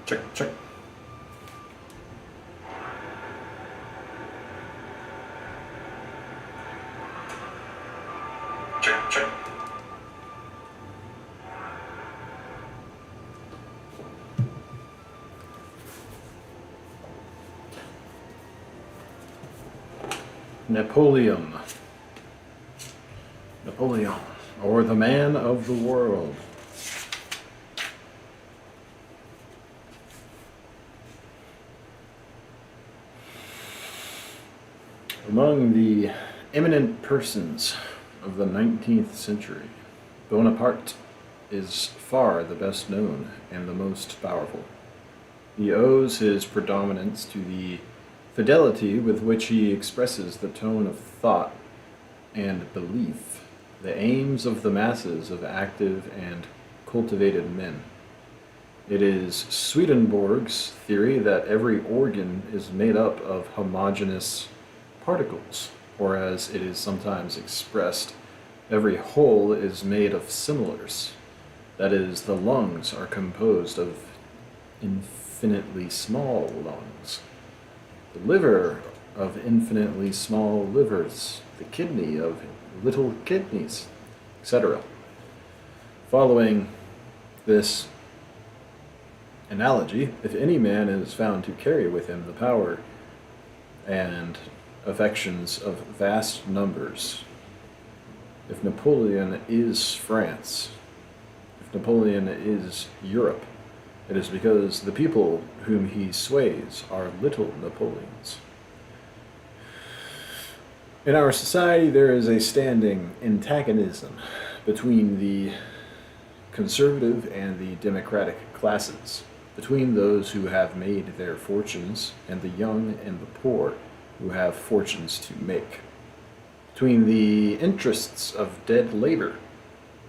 Check, check. Check, check. Nepoleon. Napoleon, or the man of the world. Among the eminent persons of the 19th century, Bonaparte is far the best known and the most powerful. He owes his predominance to the fidelity with which he expresses the tone of thought and belief, the aims of the masses of active and cultivated men. It is Swedenborg's theory that every organ is made up of homogeneous particles, or as it is sometimes expressed, every whole is made of similars. That is, the lungs are composed of infinitely small lungs, the liver of infinitely small livers, the kidney of little kidneys, etc. Following this analogy, if any man is found to carry with him the power and affections of vast numbers, if Napoleon is France, if Napoleon is Europe, it is because the people whom he sways are little Napoleons. In our society, there is a standing antagonism between the conservative and the democratic classes, between those who have made their fortunes and the young and the poor who have fortunes to make, between the interests of dead labor,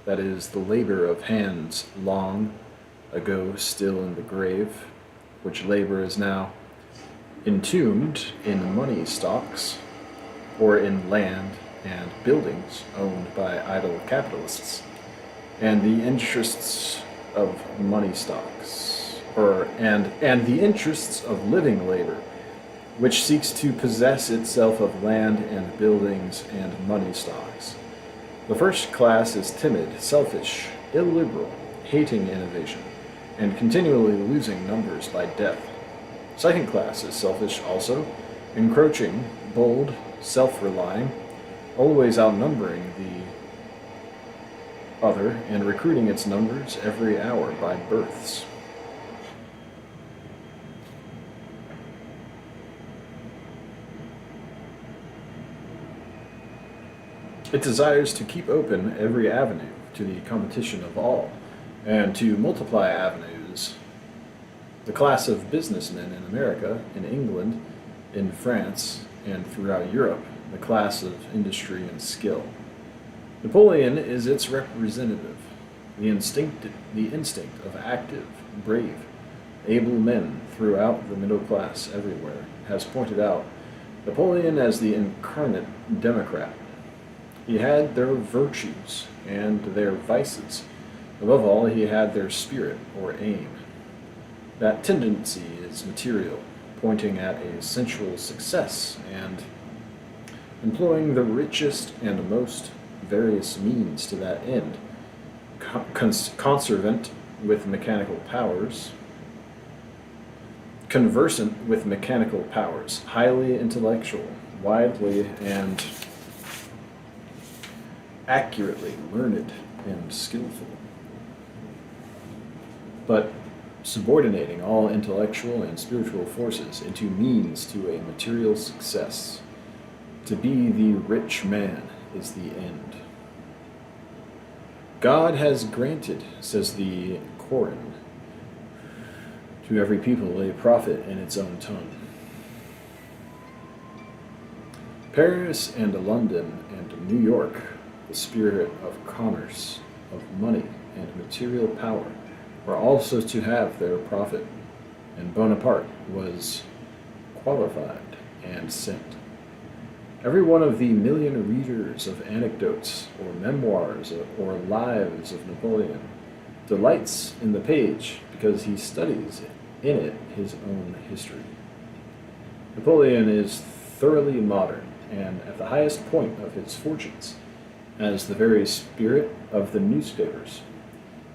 that is, the labor of hands long ago still in the grave, which labor is now entombed in money stocks, or in land and buildings owned by idle capitalists, and the interests of money stocks, and the interests of living labor, which seeks to possess itself of land and buildings and money stocks. The first class is timid, selfish, illiberal, hating innovation, and continually losing numbers by death. Second class is selfish also, encroaching, bold, self-relying, always outnumbering the other and recruiting its numbers every hour by births. It desires to keep open every avenue to the competition of all, and to multiply avenues. The class of businessmen in America, in England, in France, and throughout Europe, the class of industry and skill. Napoleon is its representative, the instinct of active, brave, able men throughout the middle class everywhere has pointed out Napoleon as the incarnate Democrat. He had their virtues and their vices. Above all, he had their spirit or aim. That tendency is material, pointing at a sensual success and employing the richest and most various means to that end, conversant with mechanical powers, highly intellectual, widely and accurately learned and skillful, but subordinating all intellectual and spiritual forces into means to a material success. To be the rich man is the end. God has granted, says the Koran, to every people a prophet in its own tongue. Paris and London and New York the spirit of commerce, of money, and material power were also to have their profit, and Bonaparte was qualified and sent. Every one of the million readers of anecdotes or memoirs or lives of Napoleon delights in the page because he studies in it his own history. Napoleon is thoroughly modern and at the highest point of his fortunes, as the very spirit of the newspapers.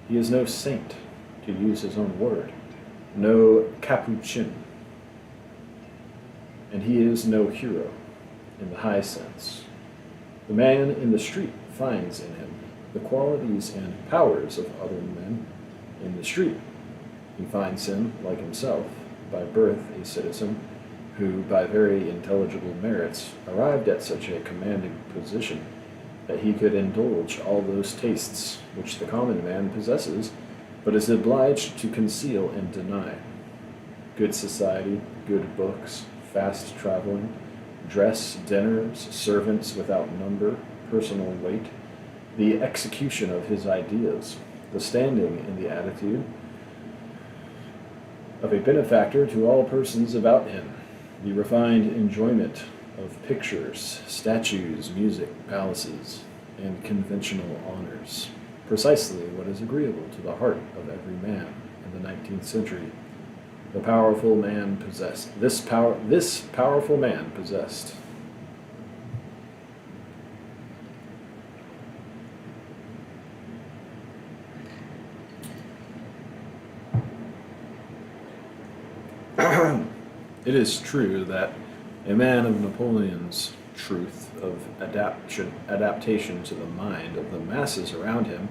He is no saint, to use his own word, no capuchin, and he is no hero in the high sense. The man in the street finds in him the qualities and powers of other men in the street. He finds him, like himself, by birth a citizen, who by very intelligible merits arrived at such a commanding position that he could indulge all those tastes which the common man possesses, but is obliged to conceal and deny. Good society, good books, fast traveling, dress, dinners, servants without number, personal weight, the execution of his ideas, the standing in the attitude of a benefactor to all persons about him, the refined enjoyment of pictures, statues, music, palaces, and conventional honors, precisely what is agreeable to the heart of every man in the 19th century. This powerful man possessed. It is true that a man of Napoleon's truth of adaptation to the mind of the masses around him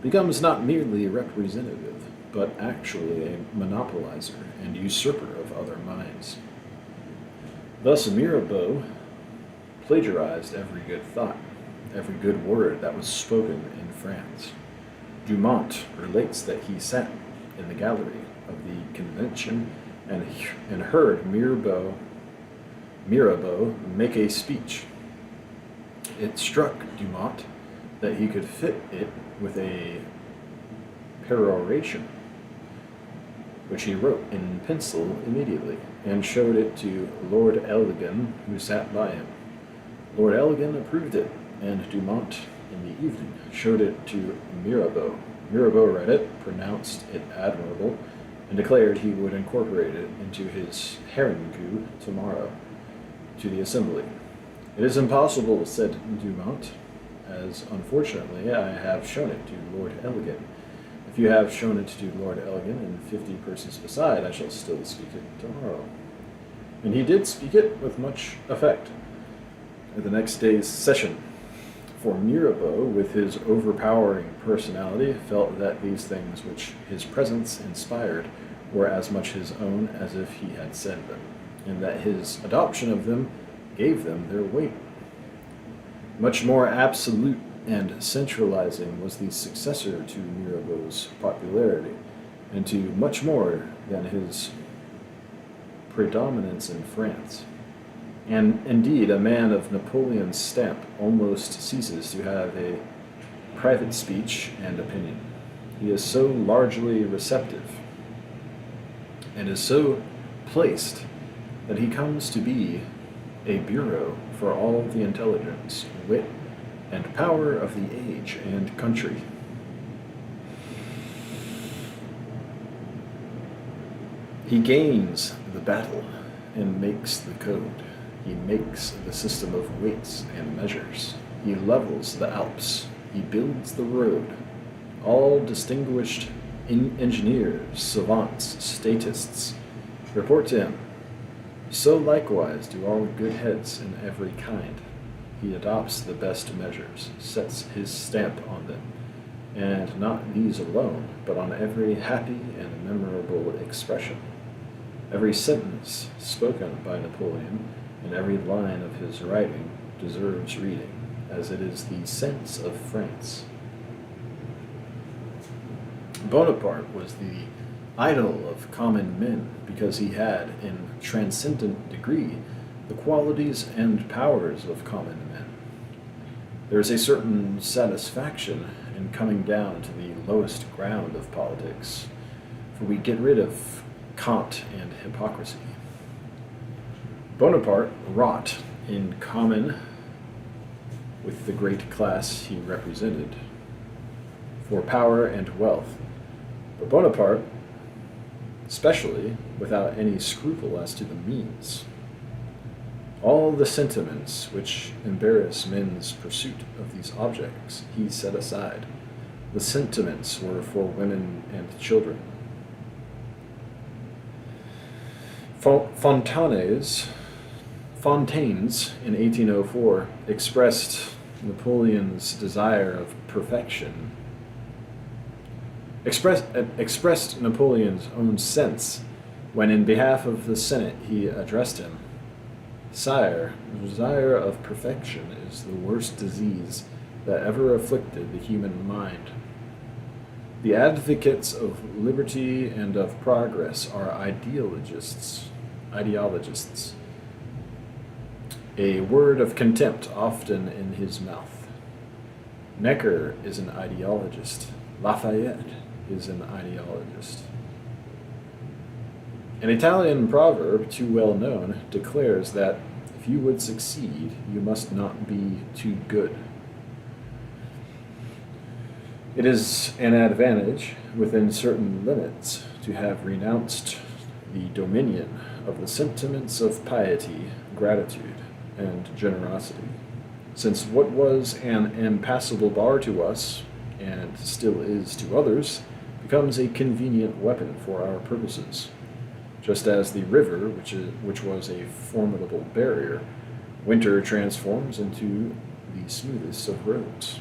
becomes not merely representative, but actually a monopolizer and usurper of other minds. Thus Mirabeau plagiarized every good thought, every good word that was spoken in France. Dumont relates that he sat in the gallery of the convention and heard Mirabeau make a speech. It struck Dumont that he could fit it with a peroration, which he wrote in pencil immediately, and showed it to Lord Elgin, who sat by him. Lord Elgin approved it, and Dumont, in the evening, showed it to Mirabeau. Mirabeau read it, pronounced it admirable, and declared he would incorporate it into his harangue tomorrow to the Assembly. It is impossible, said Dumont, as unfortunately I have shown it to Lord Elgin. If you have shown it to Lord Elgin and 50 persons beside, I shall still speak it tomorrow. And he did speak it with much effect at the next day's session. For Mirabeau, with his overpowering personality, felt that these things which his presence inspired were as much his own as if he had said them, and that his adoption of them gave them their weight. Much more absolute and centralizing was the successor to Mirabeau's popularity, and to much more than his predominance in France. And indeed, a man of Napoleon's stamp almost ceases to have a private speech and opinion. He is so largely receptive and is so placed that he comes to be a bureau for all the intelligence, wit, and power of the age and country. He gains the battle and makes the code. He makes the system of weights and measures. He levels the Alps. He builds the road. All distinguished engineers, savants, statists report to him. So likewise do all good heads in every kind. He adopts the best measures, sets his stamp on them, and not these alone, but on every happy and memorable expression. Every sentence spoken by Napoleon and every line of his writing deserves reading, as it is the sense of France. Bonaparte was the idol of common men because he had, in transcendent degree, the qualities and powers of common men. There is a certain satisfaction in coming down to the lowest ground of politics, for we get rid of cant and hypocrisy. Bonaparte wrought in common with the great class he represented for power and wealth, but Bonaparte, especially, without any scruple as to the means. All the sentiments which embarrass men's pursuit of these objects he set aside. The sentiments were for women and children. Fontaines in 1804 expressed Napoleon's desire of perfection, expressed Napoleon's own sense when in behalf of the Senate he addressed him. Sire, the desire of perfection is the worst disease that ever afflicted the human mind. The advocates of liberty and of progress are ideologists. A word of contempt often in his mouth. Necker is an ideologist. Lafayette is an ideologist. An Italian proverb, too well known, declares that if you would succeed, you must not be too good. It is an advantage, within certain limits, to have renounced the dominion of the sentiments of piety, gratitude, and generosity, since what was an impassable bar to us, and still is to others, becomes a convenient weapon for our purposes. Just as the river, which was a formidable barrier, winter transforms into the smoothest of roads.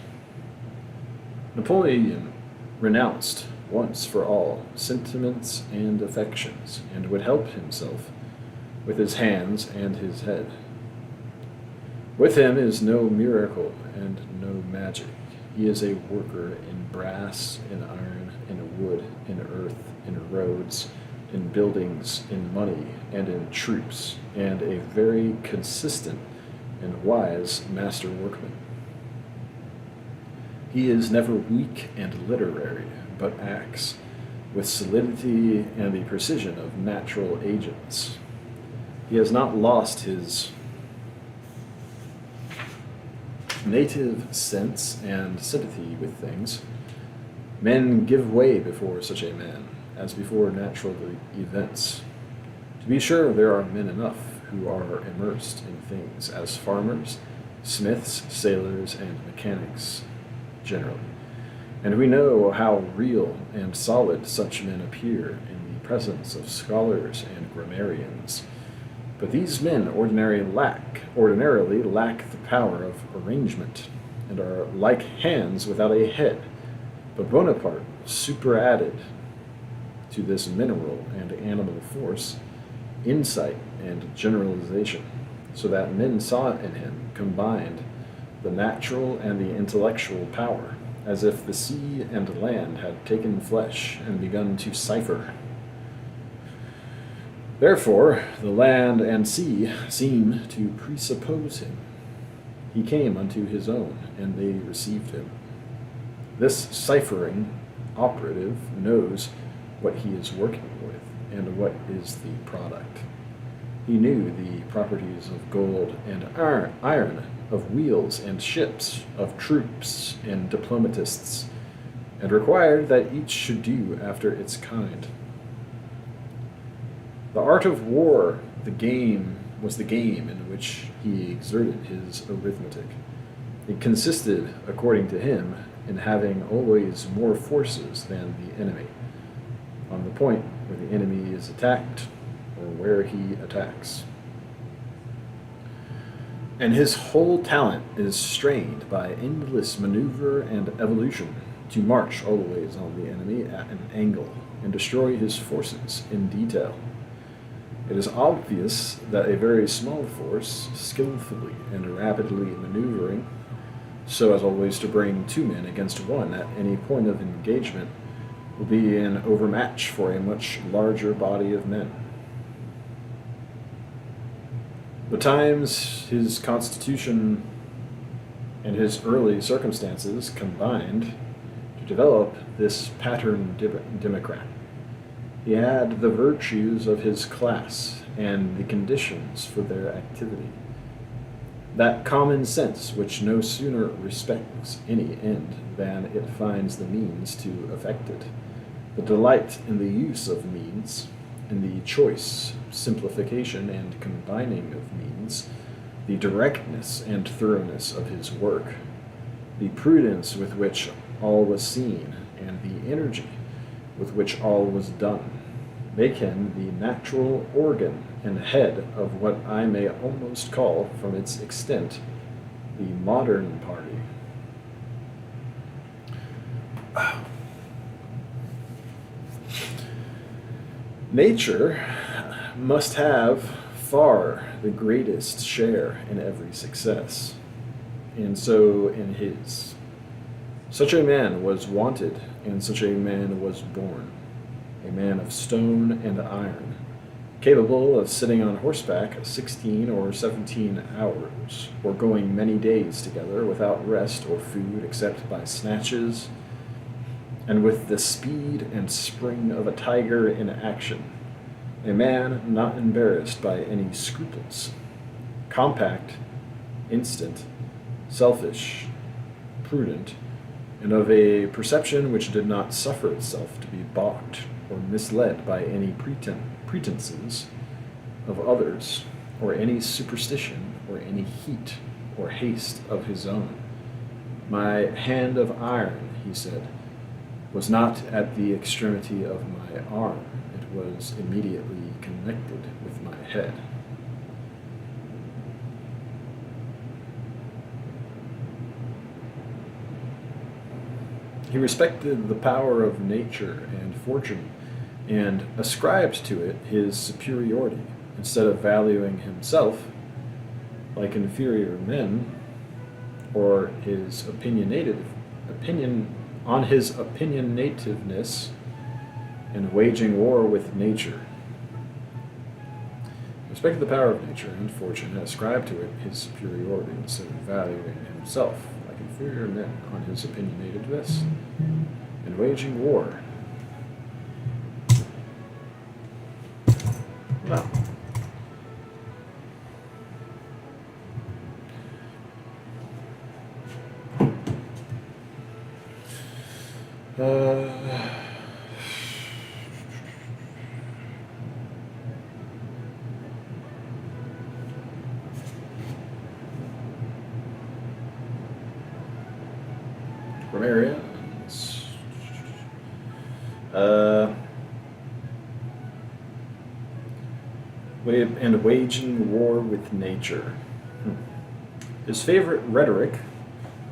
Napoleon renounced once for all sentiments and affections, and would help himself with his hands and his head. With him is no miracle and no magic. He is a worker in brass, in iron, in wood, in earth, in roads, in buildings, in money, and in troops, and a very consistent and wise master workman. He is never weak and literary, but acts with solidity and the precision of natural agents. He has not lost his native sense and sympathy with things. Men give way before such a man, as before natural events. To be sure, there are men enough who are immersed in things, as farmers, smiths, sailors, and mechanics generally. And we know how real and solid such men appear in the presence of scholars and grammarians. But these men ordinarily lack the power of arrangement, and are like hands without a head. But Bonaparte superadded to this mineral and animal force insight and generalization, so that men saw in him combined the natural and the intellectual power, as if the sea and land had taken flesh and begun to cipher. Therefore, the land and sea seem to presuppose him. He came unto his own, and they received him. This ciphering operative knows what he is working with, and what is the product. He knew the properties of gold and iron, of wheels and ships, of troops and diplomatists, and required that each should do after its kind. The art of war, was the game in which he exerted his arithmetic. It consisted, according to him, in having always more forces than the enemy, on the point where the enemy is attacked, or where he attacks. And his whole talent is strained by endless maneuver and evolution to march always on the enemy at an angle and destroy his forces in detail. It is obvious that a very small force, skillfully and rapidly maneuvering, so as always to bring two men against one at any point of engagement, will be an overmatch for a much larger body of men. Betimes his constitution and his early circumstances combined to develop this pattern democrat. He had the virtues of his class and the conditions for their activity. That common sense which no sooner respects any end than it finds the means to effect it, the delight in the use of means, in the choice, simplification, and combining of means, the directness and thoroughness of his work, the prudence with which all was seen, and the energy with which all was done, make him the natural organ and head of what I may almost call, from its extent, the modern party. Nature must have far the greatest share in every success, and so in his. Such a man was wanted, and such a man was born, a man of stone and iron, capable of sitting on horseback 16 or 17 hours, or going many days together without rest or food except by snatches, and with the speed and spring of a tiger in action, a man not embarrassed by any scruples, compact, instant, selfish, prudent, and of a perception which did not suffer itself to be balked or misled by any pretenses of others, or any superstition, or any heat or haste of his own. My hand of iron, he said, was not at the extremity of my arm, it was immediately connected with my head. He respected the power of nature and fortune, and ascribed to it his superiority, instead of valuing himself, like inferior men, or his opinionativeness, and waging war with nature. He respected the power of nature and fortune, and ascribed to it his superiority, instead of valuing himself, like inferior men, on his opinionativeness, and waging war. Well, grammarians. And waging war with nature. His favorite rhetoric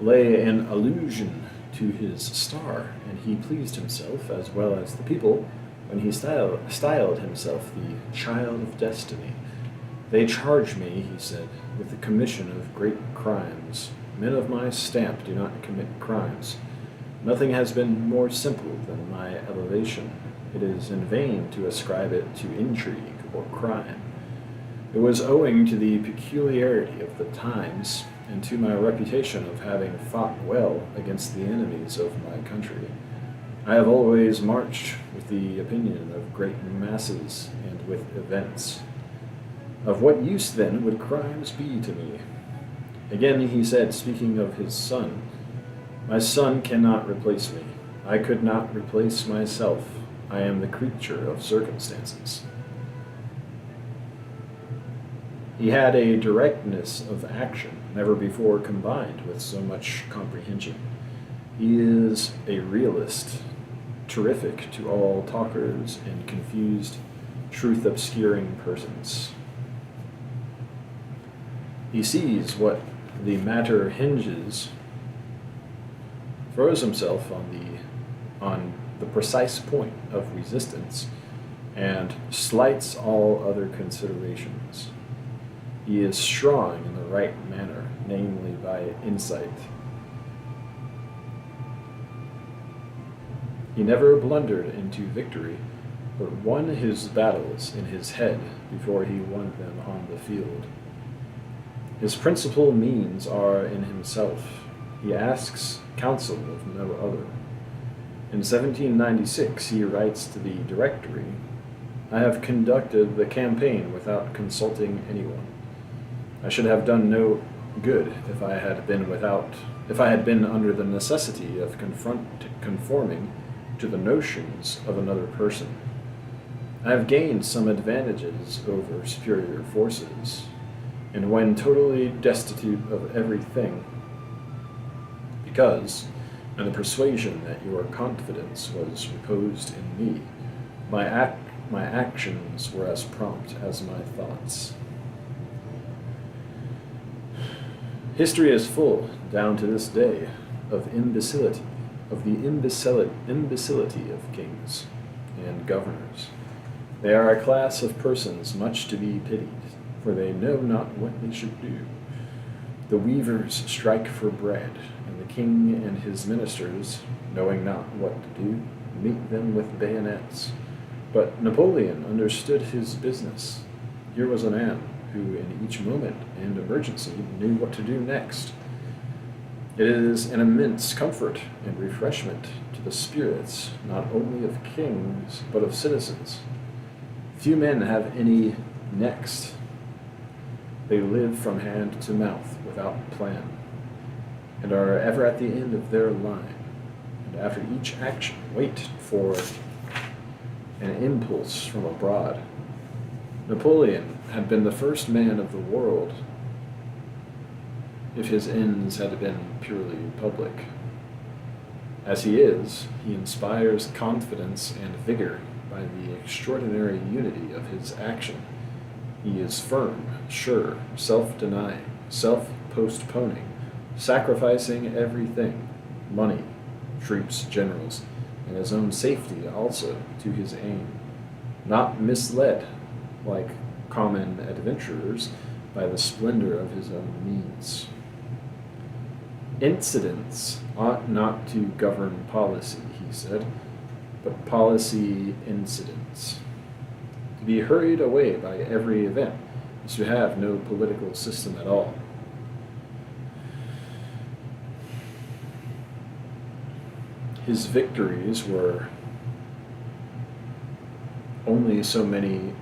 lay in allusion to his star, and he pleased himself as well as the people when he styled himself the child of destiny. They charge me, he said, with the commission of great crimes. Men of my stamp do not commit crimes. Nothing has been more simple than my elevation. It is in vain to ascribe it to intrigue or crime. It was owing to the peculiarity of the times, and to my reputation of having fought well against the enemies of my country. I have always marched with the opinion of great masses and with events. Of what use, then, would crimes be to me? Again he said, speaking of his son, my son cannot replace me. I could not replace myself. I am the creature of circumstances. He had a directness of action never before combined with so much comprehension. He is a realist, terrific to all talkers and confused, truth-obscuring persons. He sees what the matter hinges, throws himself on the precise point of resistance, and slights all other considerations. He is strong in the right manner, namely by insight. He never blundered into victory, but won his battles in his head before he won them on the field. His principal means are in himself, He asks counsel of no other. In 1796, he writes to the Directory, "I have conducted the campaign without consulting anyone. I should have done no good if I had been under the necessity of conforming to the notions of another person. I have gained some advantages over superior forces, and when totally destitute of everything, because, in the persuasion that your confidence was reposed in me, my actions were as prompt as my thoughts." History is full, down to this day, of the imbecility of kings and governors. They are a class of persons much to be pitied, for they know not what they should do. The weavers strike for bread, and the king and his ministers, knowing not what to do, meet them with bayonets. But Napoleon understood his business. Here was a man who in each moment and emergency knew what to do next. It is an immense comfort and refreshment to the spirits not only of kings but of citizens. Few men have any next. They live from hand to mouth without plan, and are ever at the end of their line, and after each action wait for an impulse from abroad. Napoleon had been the first man of the world if his ends had been purely public. As he is, he inspires confidence and vigor by the extraordinary unity of his action. He is firm, sure, self-denying, self-postponing, sacrificing everything, money, troops, generals, and his own safety also, to his aim, not misled, like common adventurers, by the splendor of his own means. Incidents ought not to govern policy, he said, but policy incidents. To be hurried away by every event is to have no political system at all. His victories were only so many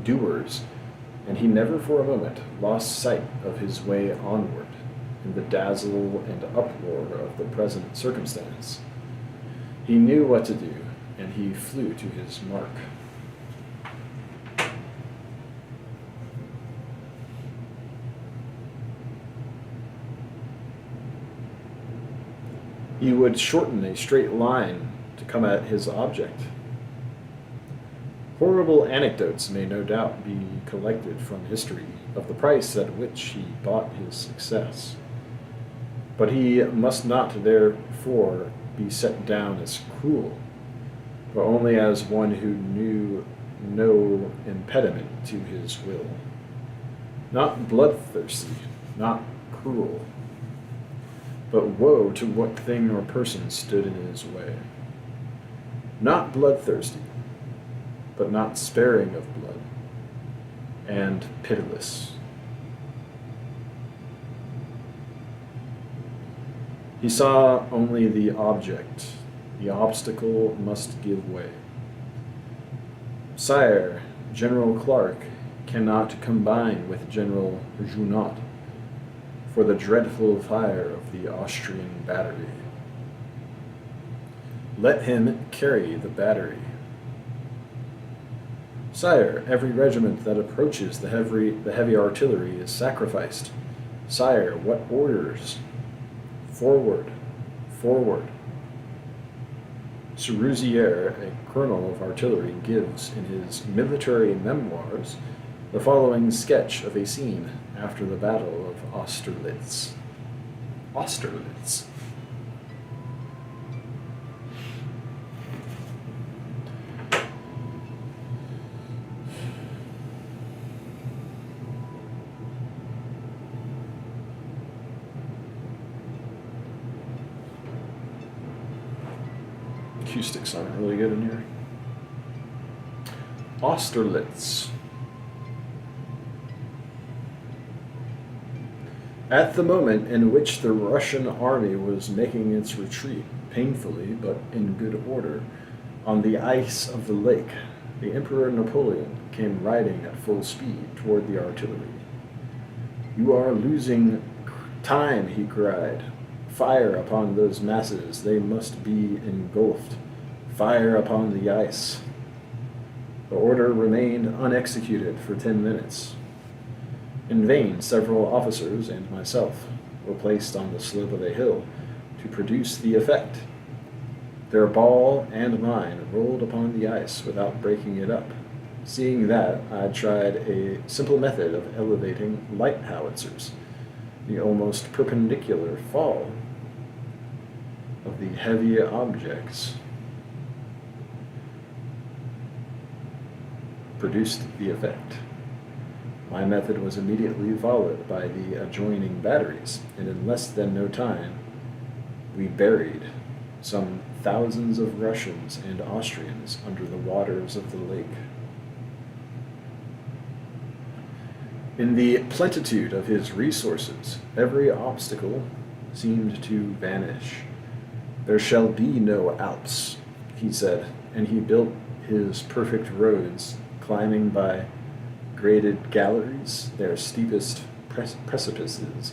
doers, and he never for a moment lost sight of his way onward in the dazzle and uproar of the present circumstance. He knew what to do, and he flew to his mark. He would shorten a straight line to come at his object. Horrible anecdotes may no doubt be collected from history of the price at which he bought his success, but he must not therefore be set down as cruel, but only as one who knew no impediment to his will. Not bloodthirsty, not cruel, but woe to what thing or person stood in his way. Not bloodthirsty, but not sparing of blood, and pitiless. He saw only the object. The obstacle must give way. Sire, General Clark cannot combine with General Junot for the dreadful fire of the Austrian battery. Let him carry the battery. Sire, every regiment that approaches the heavy artillery is sacrificed. Sire, what orders? Forward, forward. Ceruzier, a colonel of artillery, gives in his military memoirs the following sketch of a scene after the Battle of Austerlitz. Austerlitz. Acoustics aren't really good in here. Austerlitz. At the moment in which the Russian army was making its retreat, painfully but in good order, on the ice of the lake, the Emperor Napoleon came riding at full speed toward the artillery. "You are losing time," he cried. "Fire upon those masses, they must be engulfed. Fire upon the ice." The order remained unexecuted for 10 minutes. In vain, several officers and myself were placed on the slope of a hill to produce the effect. Their ball and mine rolled upon the ice without breaking it up. Seeing that, I tried a simple method of elevating light howitzers, the almost perpendicular fall of the heavy objects produced the effect. My method was immediately followed by the adjoining batteries, and in less than no time we buried some thousands of Russians and Austrians under the waters of the lake. In the plenitude of his resources, every obstacle seemed to vanish. "There shall be no Alps," he said, and he built his perfect roads, climbing by graded galleries their steepest precipices,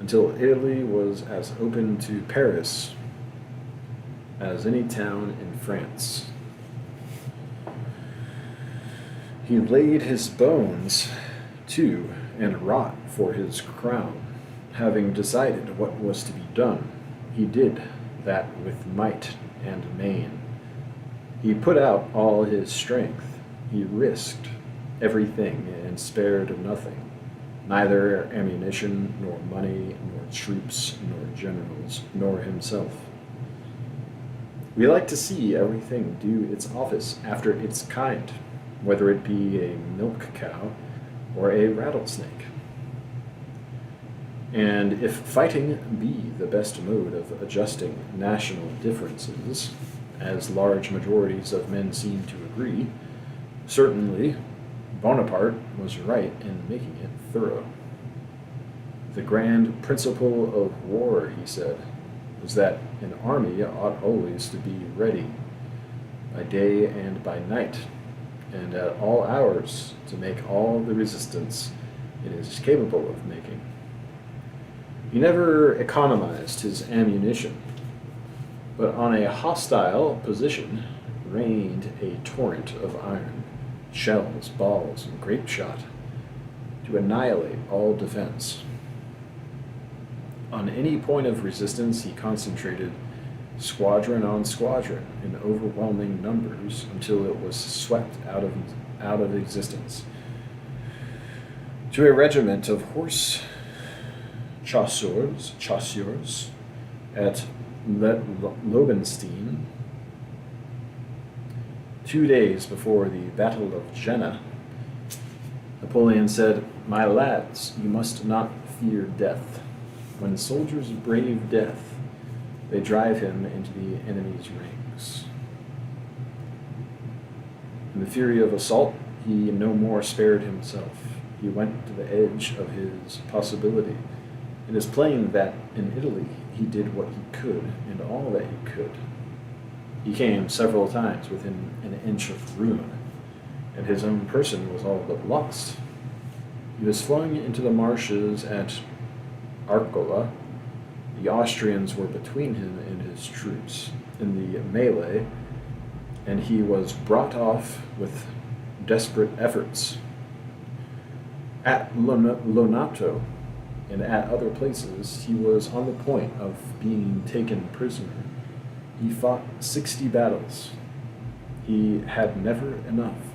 until Italy was as open to Paris as any town in France. He laid his bones to and wrought for his crown. Having decided what was to be done, he did that with might and main. He put out all his strength. He risked everything and spared nothing, neither ammunition, nor money, nor troops, nor generals, nor himself. We like to see everything do its office after its kind, whether it be a milk cow or a rattlesnake. And if fighting be the best mode of adjusting national differences, as large majorities of men seem to agree, certainly Bonaparte was right in making it thorough. The grand principle of war, he said, was that an army ought always to be ready, by day and by night, and at all hours to make all the resistance it is capable of making. He never economized his ammunition, but on a hostile position rained a torrent of iron, shells, balls, and grape shot to annihilate all defense. On any point of resistance, he concentrated squadron on squadron in overwhelming numbers until it was swept out of existence. To a regiment of horse chasseurs at Lobenstein, 2 days before the Battle of Jena, Napoleon said, "My lads, you must not fear death. When soldiers brave death, they drive him into the enemy's ranks." In the fury of assault, he no more spared himself. He went to the edge of his possibility. It is plain that in Italy he did what he could and all that he could. He came several times within an inch of ruin, and his own person was all but lost. He was flung into the marshes at Arcola. The Austrians were between him and his troops in the melee, and he was brought off with desperate efforts. At Lonato and at other places, he was on the point of being taken prisoner. He fought 60 battles. He had never enough.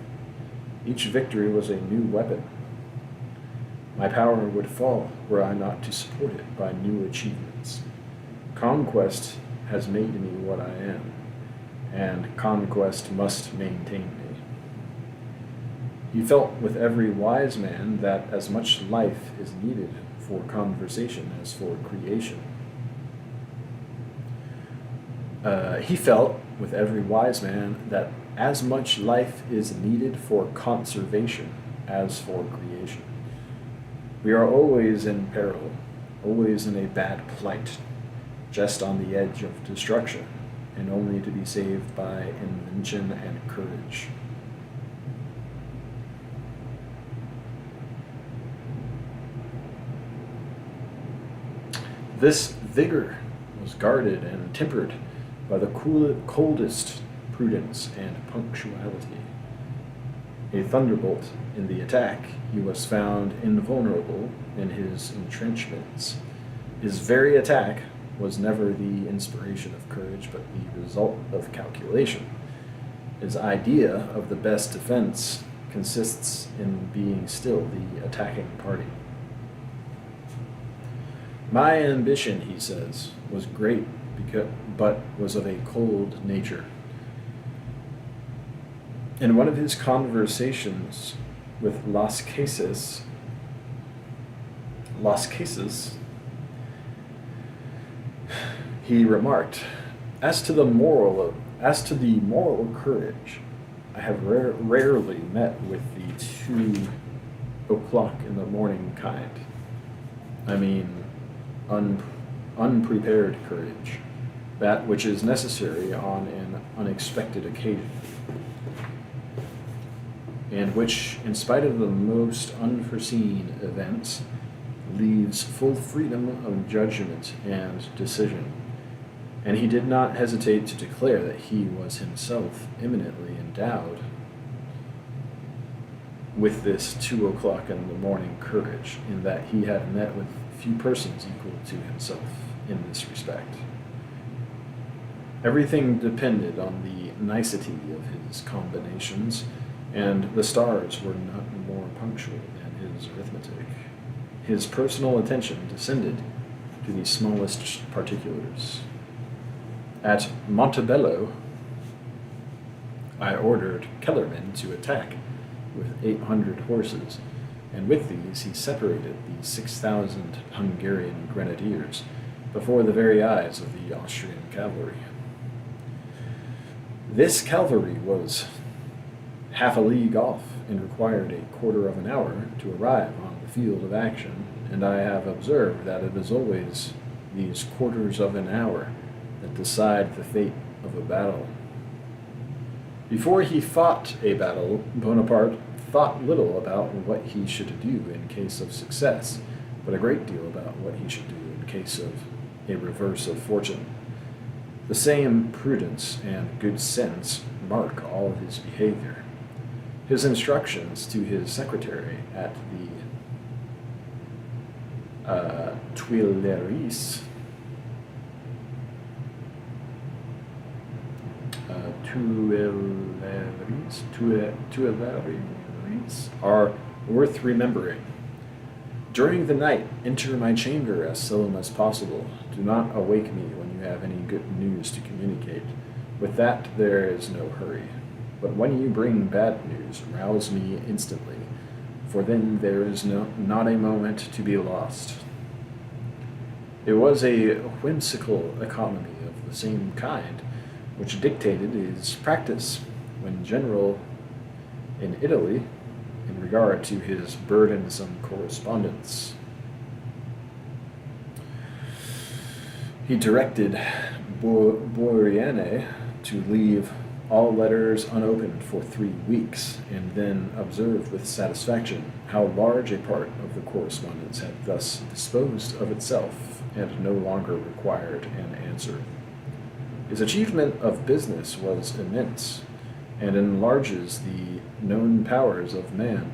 Each victory was a new weapon. My power would fall were I not to support it by new achievements. Conquest has made me what I am, and conquest must maintain me. He felt with every wise man that as much life is needed for conversation as for creation. He felt with every wise man that as much life is needed for conservation as for creation. We are always in peril, always in a bad plight, just on the edge of destruction, and only to be saved by invention and courage. This vigor was guarded and tempered by the coldest prudence and punctuality. A thunderbolt in the attack, he was found invulnerable in his entrenchments. His very attack was never the inspiration of courage, but the result of calculation. His idea of the best defense consists in being still the attacking party. My ambition, he says, was great, but was of a cold nature. In one of his conversations with Las Casas, he remarked, as to the moral courage, I have rarely met with the 2 o'clock in the morning kind. I mean, unprepared courage, that which is necessary on an unexpected occasion, and which, in spite of the most unforeseen events, leaves full freedom of judgment and decision. And he did not hesitate to declare that he was himself eminently endowed with this 2 o'clock in the morning courage, in that he had met with few persons equal to himself in this respect. Everything depended on the nicety of his combinations, and the stars were not more punctual than his arithmetic. His personal attention descended to the smallest particulars. At Montebello, I ordered Kellerman to attack with 800 horses, and with these he separated the 6,000 Hungarian grenadiers before the very eyes of the Austrian cavalry. This cavalry was half a league off and required a quarter of an hour to arrive on the field of action, and I have observed that it is always these quarters of an hour that decide the fate of a battle. Before he fought a battle, Bonaparte thought little about what he should do in case of success, but a great deal about what he should do in case of a reverse of fortune. The same prudence and good sense mark all his behavior. His instructions to his secretary at the Tuileries are worth remembering. During the night, enter my chamber as seldom as possible. Do not awake me when you have any good news to communicate. With that, there is no hurry. But when you bring bad news, rouse me instantly, for then there is not a moment to be lost. It was a whimsical economy of the same kind which dictated his practice when general in Italy in regard to his burdensome correspondence. He directed Bourienne to leave all letters unopened for 3 weeks, and then observed with satisfaction how large a part of the correspondence had thus disposed of itself and no longer required an answer. His achievement of business was immense, and enlarges the known powers of man.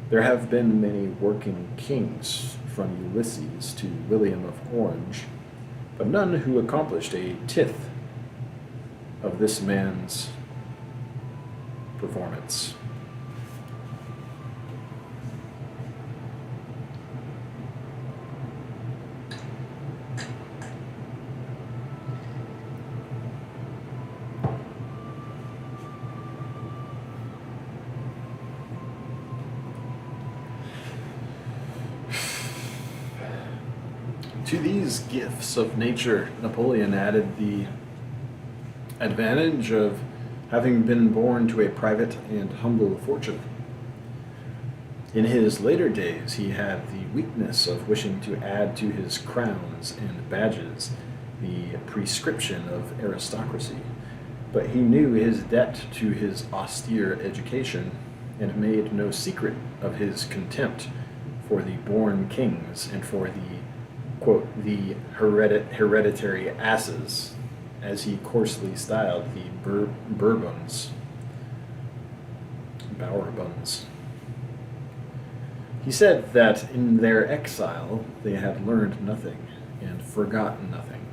There have been many working kings, from Ulysses to William of Orange, but none who accomplished a tithe of this man's performance. To these gifts of nature, Napoleon added the advantage of having been born to a private and humble fortune. In his later days, he had the weakness of wishing to add to his crowns and badges the prescription of aristocracy, but he knew his debt to his austere education and made no secret of his contempt for the born kings and for the, quote, the hereditary asses, as he coarsely styled the Bourbons. He said that in their exile they had learned nothing and forgotten nothing.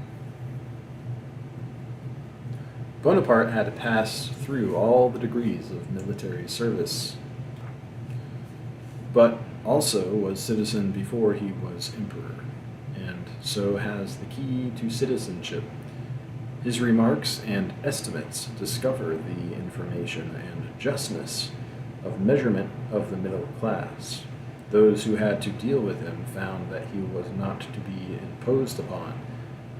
Bonaparte had passed through all the degrees of military service, but also was citizen before he was emperor, and so has the key to citizenship. His remarks and estimates discover the information and justness of measurement of the middle class. Those who had to deal with him found that he was not to be imposed upon,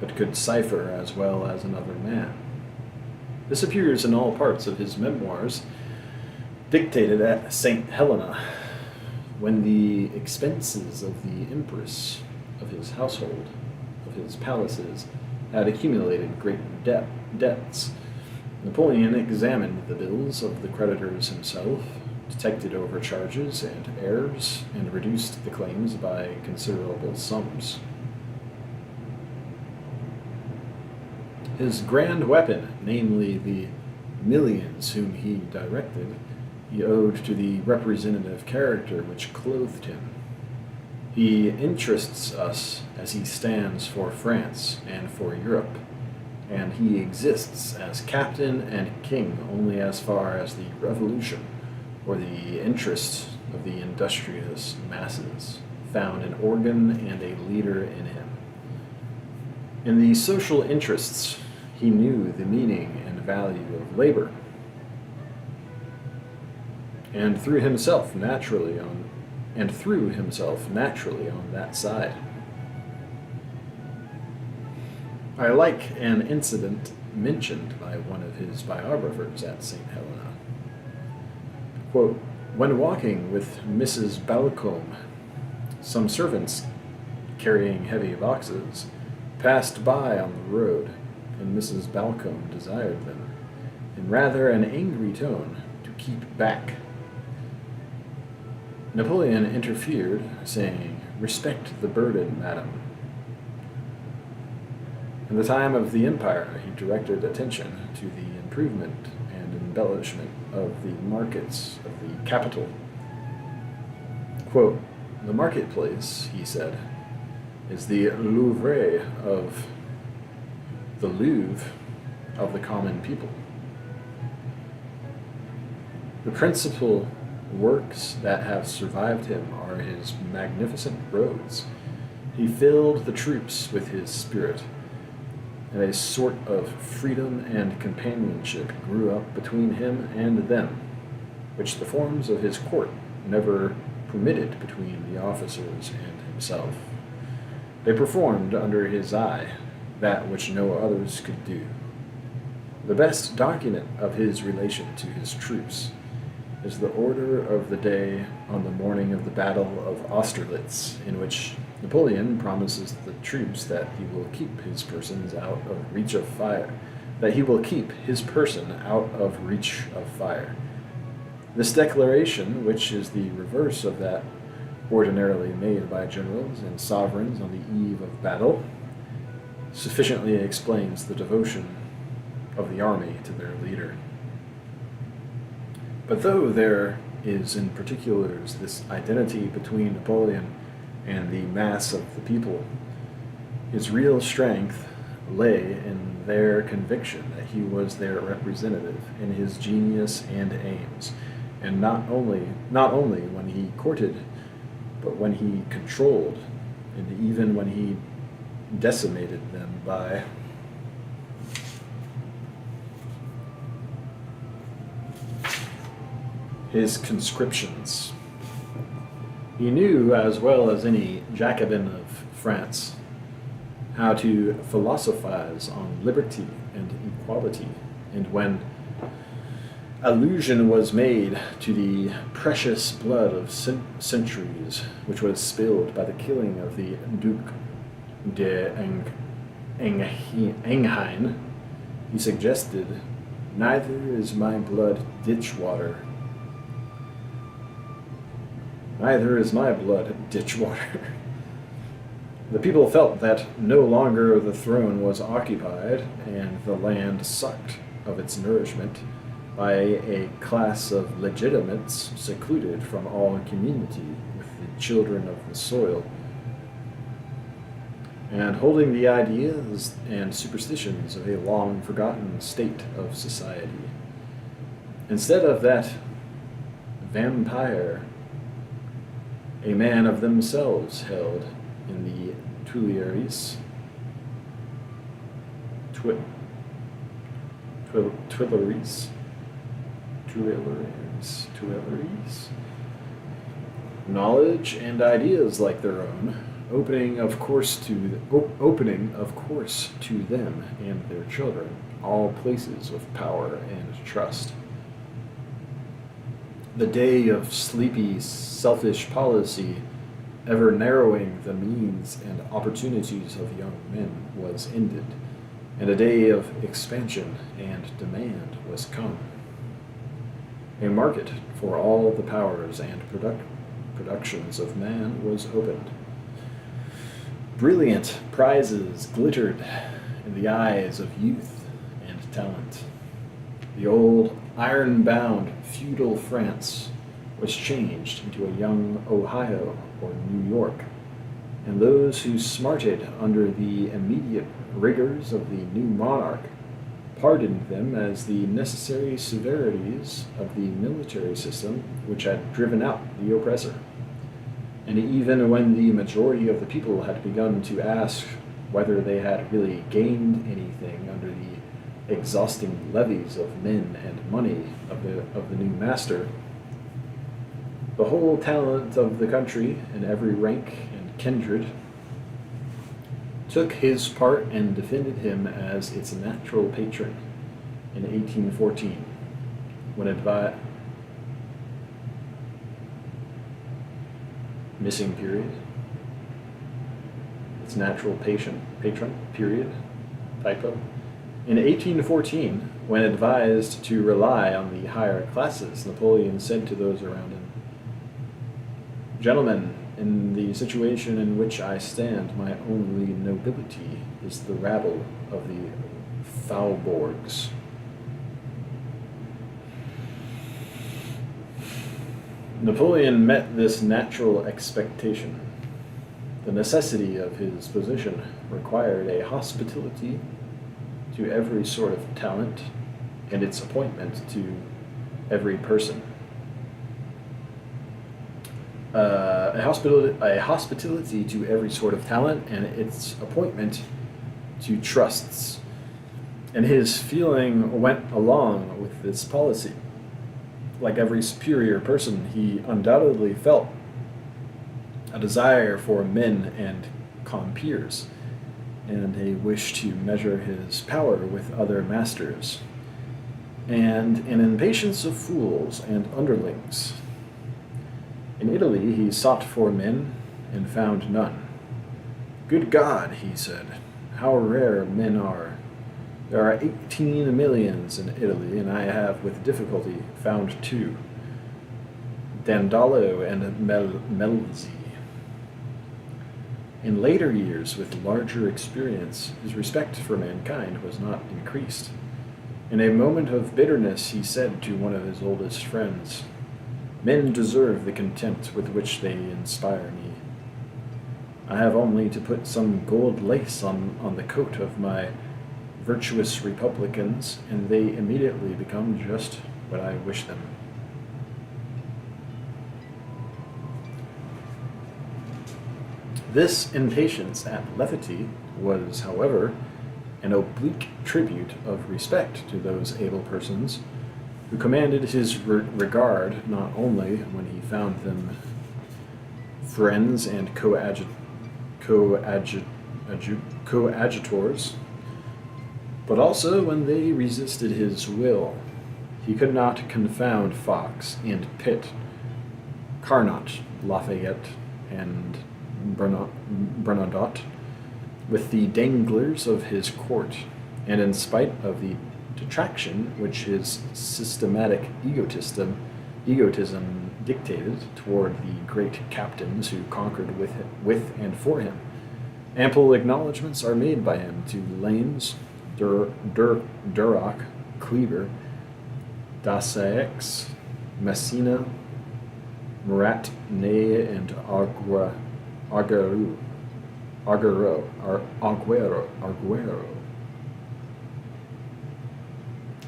but could cipher as well as another man. This appears in all parts of his memoirs, dictated at St. Helena, when the expenses of the empress, of his household, of his palaces, had accumulated great debts. Napoleon examined the bills of the creditors himself, detected overcharges and errors, and reduced the claims by considerable sums. His grand weapon, namely the millions whom he directed, he owed to the representative character which clothed him. He interests us as he stands for France and for Europe, and he exists as captain and king only as far as the revolution, or the interests of the industrious masses, found an organ and a leader in him. In the social interests, he knew the meaning and value of labor, and threw himself naturally on that side. I like an incident mentioned by one of his biographers at St. Helena. Quote, when walking with Mrs. Balcombe, some servants carrying heavy boxes passed by on the road, and Mrs. Balcombe desired them, in rather an angry tone, to keep back. Napoleon interfered, saying, respect the burden, madam. In the time of the Empire, he directed attention to the improvement and embellishment of the markets of the capital. Quote, the marketplace, he said, is the Louvre of the common people. The principal works that have survived him are his magnificent roads. He filled the troops with his spirit, and a sort of freedom and companionship grew up between him and them, which the forms of his court never permitted between the officers and himself. They performed under his eye that which no others could do. The best document of his relation to his troops is the order of the day on the morning of the Battle of Austerlitz, in which Napoleon promises the troops that he will keep his persons out of reach of fire. This declaration, which is the reverse of that ordinarily made by generals and sovereigns on the eve of battle, sufficiently explains the devotion of the army to their leader. But though there is in particulars this identity between Napoleon and the mass of the people, his real strength lay in their conviction that he was their representative in his genius and aims, and not only when he courted, but when he controlled, and even when he decimated them by his conscriptions. He knew, as well as any Jacobin of France, how to philosophize on liberty and equality, and when Allusion was made to the precious blood of centuries which was spilled by the killing of the Duke de Enghien. He suggested, "Neither is my blood ditch water. Neither is my blood ditch water." The people felt that no longer the throne was occupied and the land sucked of its nourishment by a class of legitimates secluded from all community with the children of the soil, and holding the ideas and superstitions of a long forgotten state of society. Instead of that vampire, a man of themselves held in the Tuileries, Tuileries, knowledge and ideas like their own, opening of course to them and their children all places of power and trust. The day of sleepy, selfish policy, ever narrowing the means and opportunities of young men, was ended, and a day of expansion and demand was come. A market for all the powers and productions of man was opened. Brilliant prizes glittered in the eyes of youth and talent. The old iron-bound feudal France was changed into a young Ohio or New York, and those who smarted under the immediate rigors of the new monarch pardoned them as the necessary severities of the military system which had driven out the oppressor. And even when the majority of the people had begun to ask whether they had really gained anything under the exhausting levies of men and money of the new master, the whole talent of the country in every rank and kindred took his part and defended him as its natural patron in 1814, when missing period, its natural patron, period, typo. In 1814, when advised to rely on the higher classes, Napoleon said to those around him, "Gentlemen, in the situation in which I stand, my only nobility is the rabble of the Faubourgs." Napoleon met this natural expectation. The necessity of his position required a hospitality to every sort of talent and its appointment to every person. A hospitality to every sort of talent and its appointment to trusts. And his feeling went along with this policy. Like every superior person, he undoubtedly felt a desire for men and compeers, and a wish to measure his power with other masters, and an impatience of fools and underlings. In Italy he sought for men and found none. "Good God," he said, "how rare men are! There are 18 millions in Italy, and I have with difficulty found 2, Dandolo and Melzi." In later years, with larger experience, his respect for mankind was not increased. In a moment of bitterness, he said to one of his oldest friends, "Men deserve the contempt with which they inspire me. I have only to put some gold lace on the coat of my virtuous republicans, and they immediately become just what I wish them." This impatience at levity was, however, an oblique tribute of respect to those able persons who commanded his regard not only when he found them friends and coadjutors, but also when they resisted his will, He could not confound Fox and Pitt, Carnot, Lafayette, and Bernadotte with the danglers of his court, and in spite of the detraction which his systematic egotism dictated toward the great captains who conquered with and for him, ample acknowledgments are made by him to Lames, Duroc, Kleber, Daceaux, Messina, Murat, Ney, and Arguero.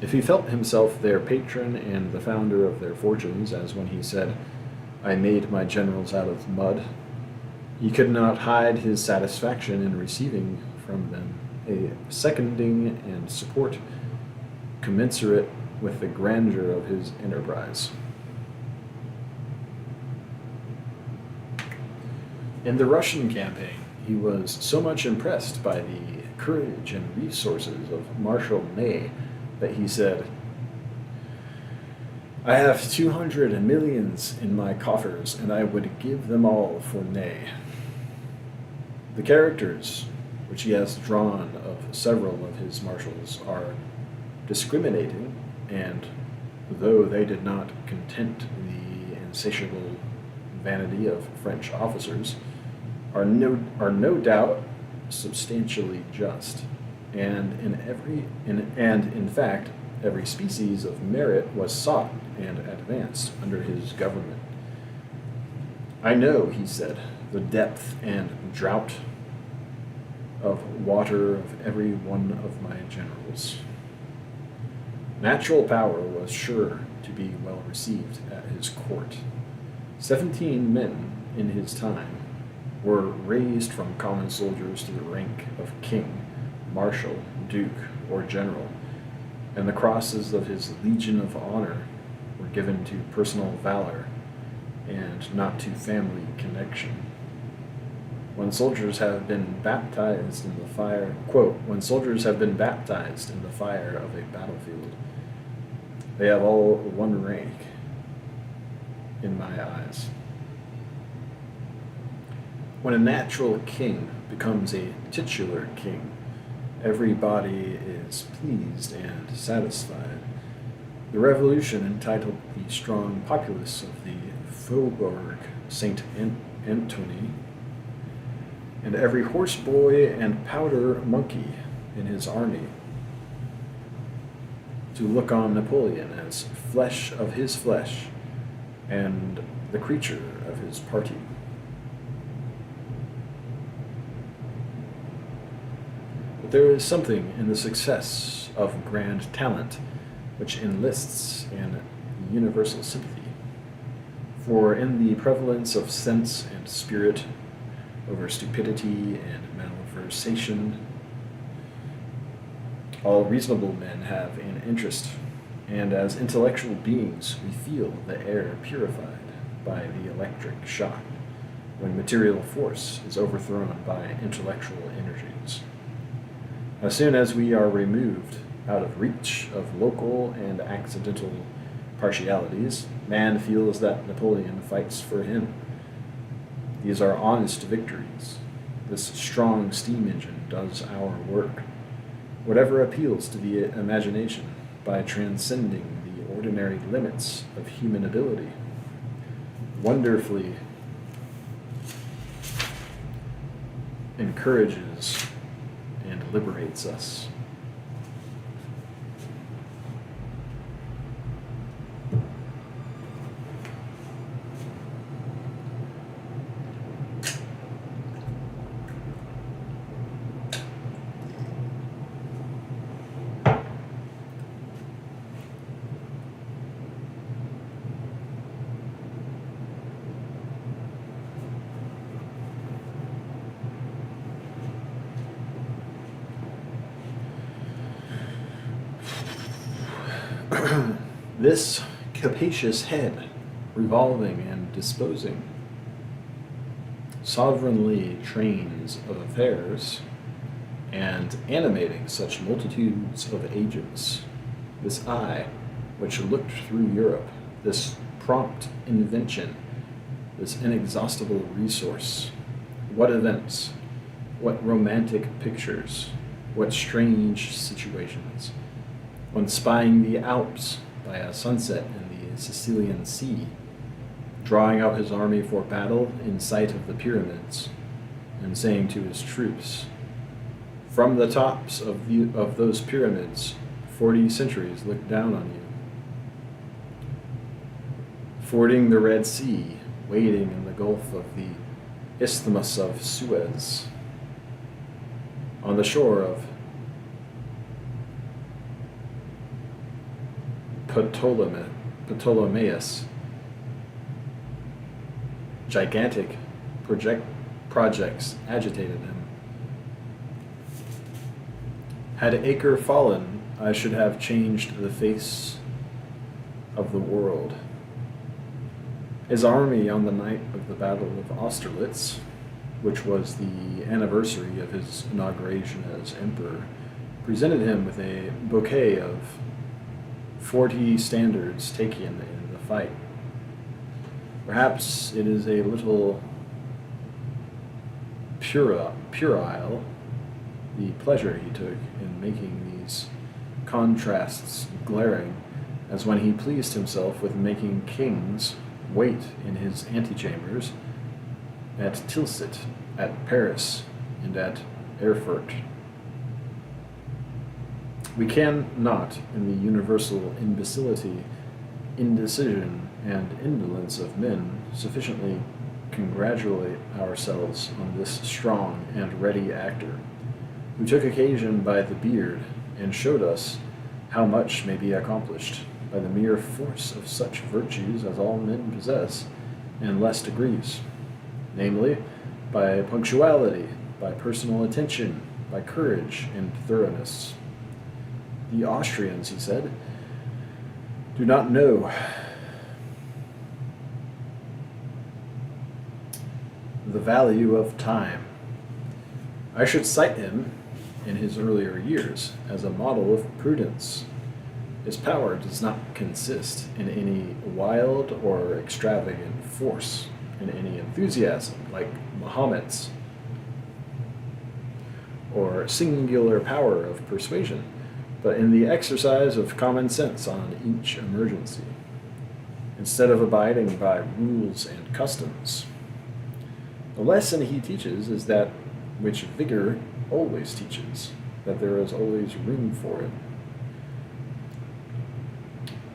If he felt himself their patron and the founder of their fortunes, as when he said, "I made my generals out of mud," he could not hide his satisfaction in receiving from them a seconding and support commensurate with the grandeur of his enterprise. In the Russian campaign, he was so much impressed by the courage and resources of Marshal Ney that he said, "I have 200 millions in my coffers, and I would give them all for Ney." The characters which he has drawn of several of his marshals are discriminating, and though they did not content the insatiable vanity of French officers, are no doubt substantially just, and in fact every species of merit was sought and advanced under his government. "I know," he said, "the depth and drought of water of every one of my generals." Natural power was sure to be well received at his court. 17 men in his time were raised from common soldiers to the rank of king, marshal, duke, or general, and the crosses of his Legion of Honor were given to personal valor and not to family connection. When soldiers have been baptized in the fire, quote, "When soldiers have been baptized in the fire of a battlefield, they have all one rank in my eyes." When a natural king becomes a titular king, everybody is pleased and satisfied. The revolution entitled the strong populace of the Faubourg Saint Antoine, and every horse boy and powder monkey in his army, to look on Napoleon as flesh of his flesh and the creature of his party. But there is something in the success of grand talent which enlists in universal sympathy. For in the prevalence of sense and spirit over stupidity and malversation, all reasonable men have an interest, and as intellectual beings we feel the air purified by the electric shock when material force is overthrown by intellectual energies. As soon as we are removed out of reach of local and accidental partialities, man feels that Napoleon fights for him. These are honest victories. This strong steam engine does our work. Whatever appeals to the imagination by transcending the ordinary limits of human ability, wonderfully encourages and liberates us. This capacious head, revolving and disposing, sovereignly trains of affairs, and animating such multitudes of agents, this eye, which looked through Europe, this prompt invention, this inexhaustible resource. What events, what romantic pictures, what strange situations. When spying the Alps by a sunset in the Sicilian Sea, drawing up his army for battle in sight of the pyramids, and saying to his troops, "From the tops of those pyramids, 40 centuries look down on you." Fording the Red Sea, wading in the Gulf of the Isthmus of Suez, on the shore of Ptolemaeus, gigantic projects agitated him. Had Acre fallen, I should have changed the face of the world. His army on the night of the Battle of Austerlitz, which was the anniversary of his inauguration as emperor, presented him with a bouquet of 40 standards taken in the fight. Perhaps it is a little puerile, the pleasure he took in making these contrasts glaring, as when he pleased himself with making kings wait in his antechambers at Tilsit, at Paris, and at Erfurt. We cannot, in the universal imbecility, indecision, and indolence of men, sufficiently congratulate ourselves on this strong and ready actor, who took occasion by the beard, and showed us how much may be accomplished by the mere force of such virtues as all men possess in less degrees, namely, by punctuality, by personal attention, by courage and thoroughness. The Austrians, he said, do not know the value of time. I should cite him in his earlier years as a model of prudence. His power does not consist in any wild or extravagant force, in any enthusiasm like Mahomet's, or singular power of persuasion, but in the exercise of common sense on each emergency, instead of abiding by rules and customs. The lesson he teaches is that which vigor always teaches, that there is always room for it.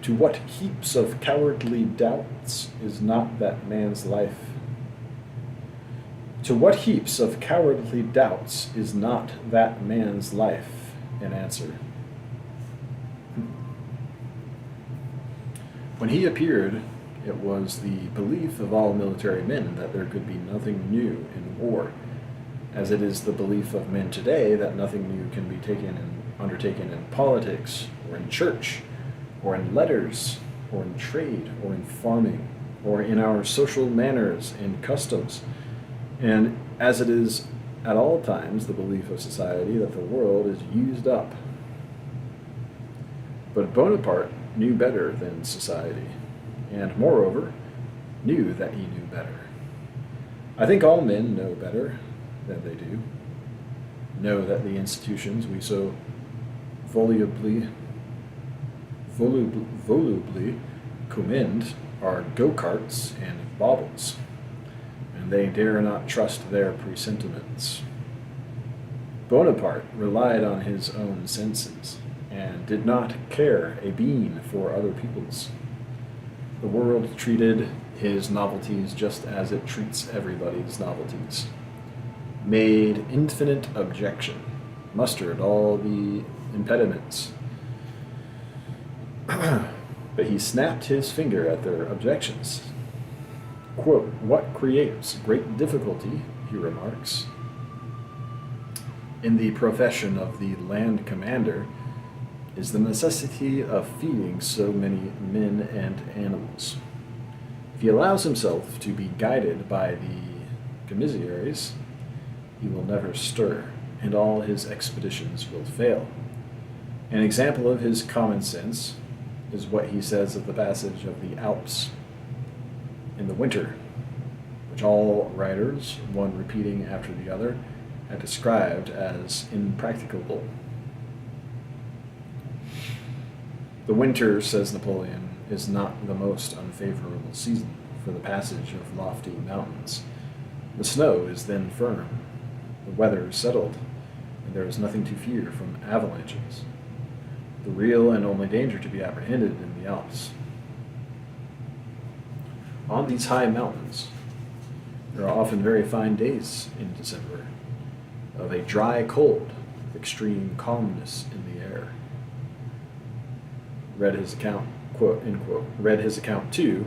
To what heaps of cowardly doubts is not that man's life? To what heaps of cowardly doubts is not that man's life an answer? When he appeared, it was the belief of all military men that there could be nothing new in war, as it is the belief of men today that nothing new can be undertaken in politics, or in church, or in letters, or in trade, or in farming, or in our social manners and customs, and as it is at all times the belief of society that the world is used up. But Bonaparte knew better than society, and moreover, knew that he knew better. I think all men know better than they do, know that the institutions we so volubly commend are go-karts and baubles, and they dare not trust their presentiments. Bonaparte relied on his own senses, and did not care a bean for other people's. The world treated his novelties just as it treats everybody's novelties, made infinite objection, mustered all the impediments, but he snapped his finger at their objections. Quote, "What creates great difficulty," he remarks, "in the profession of the land commander is the necessity of feeding so many men and animals. If he allows himself to be guided by the commissaries, he will never stir, and all his expeditions will fail. An example of his common sense is what he says of the passage of the Alps in the winter, which all writers, one repeating after the other, had described as impracticable. The winter, says Napoleon, is not the most unfavorable season for the passage of lofty mountains. The snow is then firm, the weather settled, and there is nothing to fear from avalanches, the real and only danger to be apprehended in the Alps. On these high mountains, there are often very fine days in December, of a dry cold with extreme calmness in the air. Read his account, quote, end quote, read his account too,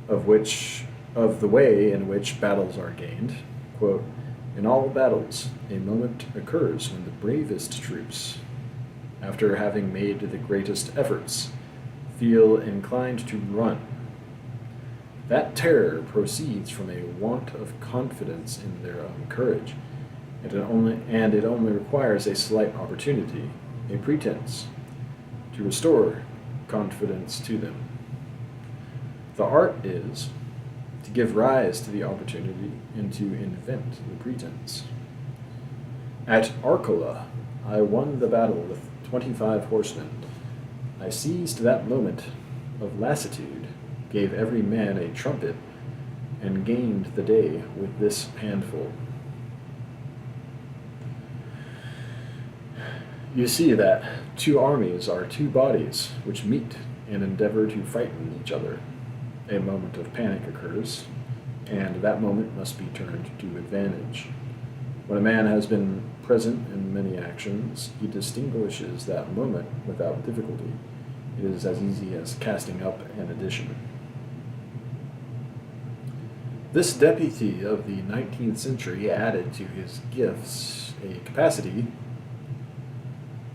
of the way in which battles are gained. Quote, in all battles, a moment occurs when the bravest troops, after having made the greatest efforts, feel inclined to run. That terror proceeds from a want of confidence in their own courage, and it only requires a slight opportunity, a pretense, to restore confidence to them. The art is to give rise to the opportunity and to invent the pretense. At Arcola, I won the battle with 25 horsemen. I seized that moment of lassitude, gave every man a trumpet, and gained the day with this handful. You see that two armies are two bodies which meet and endeavor to frighten each other. A moment of panic occurs, and that moment must be turned to advantage. When a man has been present in many actions, he distinguishes that moment without difficulty. It is as easy as casting up an addition. This deputy of the 19th century added to his gifts a capacity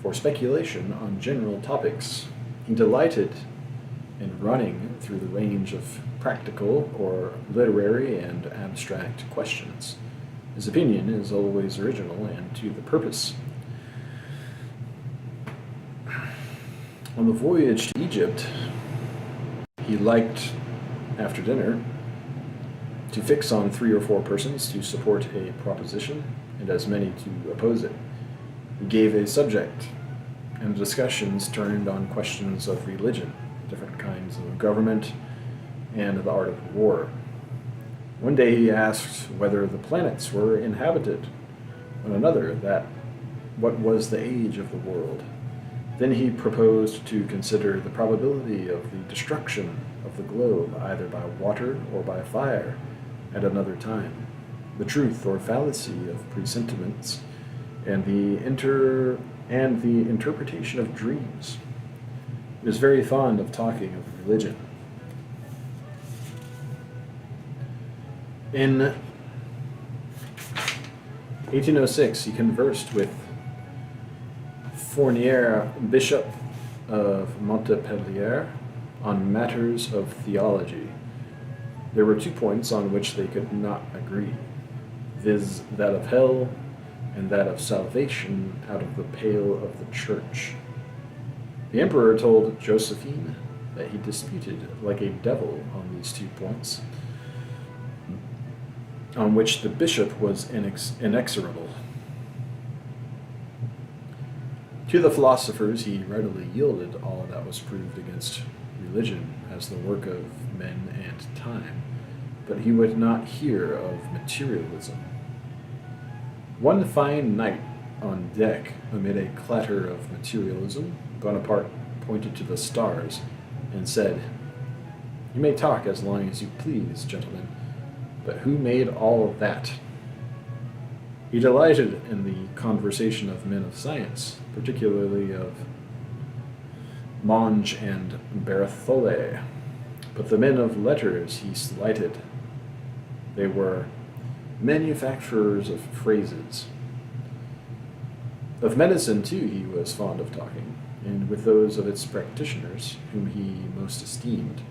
for speculation on general topics. He delighted in running through the range of practical or literary and abstract questions. His opinion is always original and to the purpose. On the voyage to Egypt, he liked, after dinner, to fix on 3 or 4 persons to support a proposition and as many to oppose it. He gave a subject, and discussions turned on questions of religion, different kinds of government, and the art of war. One day he asked whether the planets were inhabited, on another that what was the age of the world. Then he proposed to consider the probability of the destruction of the globe either by water or by fire at another time, the truth or fallacy of presentiments, and the interpretation of dreams. He was very fond of talking of religion. In 1806, he conversed with Fournier, Bishop of Montpellier, on matters of theology. There were 2 points on which they could not agree, viz., that of hell and that of salvation out of the pale of the church. The emperor told Josephine that he disputed like a devil on these 2 points, on which the bishop was inexorable. To the philosophers he readily yielded all that was proved against religion as the work of men and time, but he would not hear of materialism. One fine night on deck, amid a clatter of materialism, Bonaparte pointed to the stars and said, "You may talk as long as you please, gentlemen, but who made all that?" He delighted in the conversation of men of science, particularly of Monge and Berthollet, but the men of letters he slighted. They were manufacturers of phrases. Of medicine, too, he was fond of talking, and with those of its practitioners whom he most esteemed,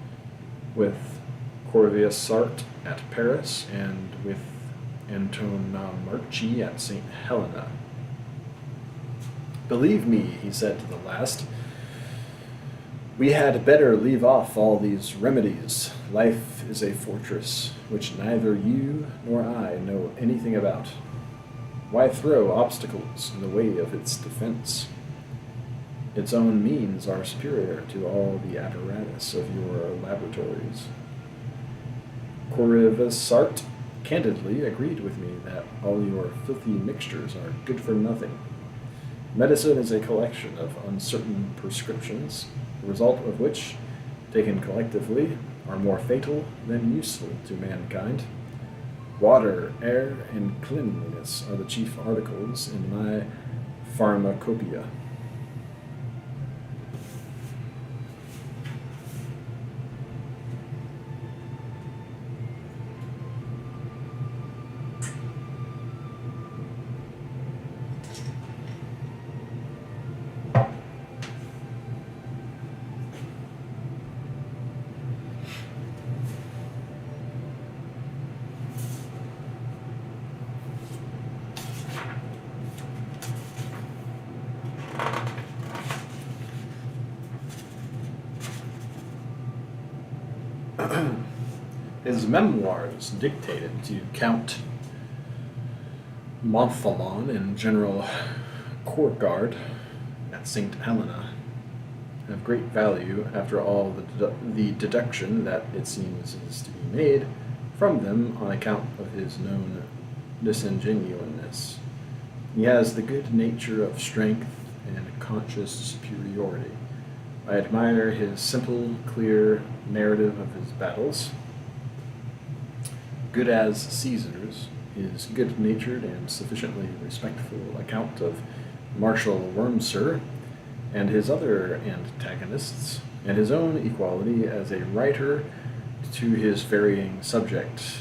with Corvisart at Paris, and with Antonamarchi at St. Helena. "Believe me," he said to the last, We had better leave off all these remedies. Life is a fortress which neither you nor I know anything about. Why throw obstacles in the way of its defense? Its own means are superior to all the apparatus of your laboratories. Corivasart candidly agreed with me that all your filthy mixtures are good for nothing. Medicine is a collection of uncertain prescriptions, the result of which, taken collectively, are more fatal than useful to mankind. Water, air, and cleanliness are the chief articles in my pharmacopoeia. His memoirs dictated to Count Montholon and General Courtguard at St. Helena have great value after all the deduction that it seems is to be made from them on account of his known disingenuousness. He has the good nature of strength and conscious superiority. I admire his simple, clear narrative of his battles. Good as Caesar's, his good-natured and sufficiently respectful account of Marshal Wurmser and his other antagonists, and his own equality as a writer to his varying subject.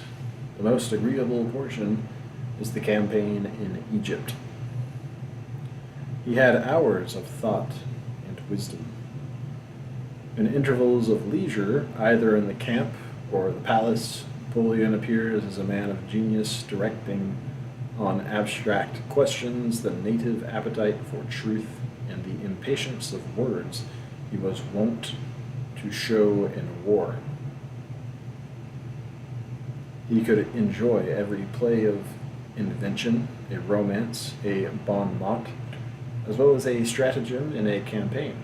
The most agreeable portion is the campaign in Egypt. He had hours of thought and wisdom. In intervals of leisure, either in the camp or the palace, Napoleon appears as a man of genius directing on abstract questions the native appetite for truth and the impatience of words he was wont to show in war. He could enjoy every play of invention, a romance, a bon mot, as well as a stratagem in a campaign.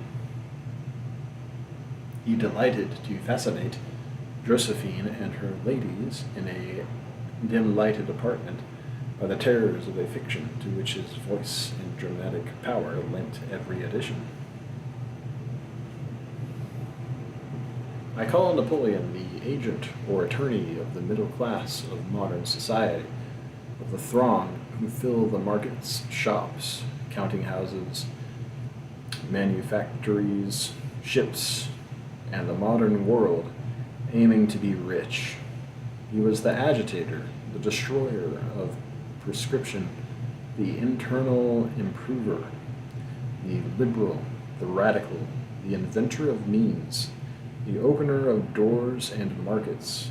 He delighted to fascinate Josephine and her ladies in a dim-lighted apartment by the terrors of a fiction to which his voice and dramatic power lent every addition. I call Napoleon the agent or attorney of the middle class of modern society, of the throng who fill the markets, shops, counting houses, manufactories, ships, and the modern world, aiming to be rich. He was the agitator, the destroyer of prescription, the internal improver, the liberal, the radical, the inventor of means, the opener of doors and markets,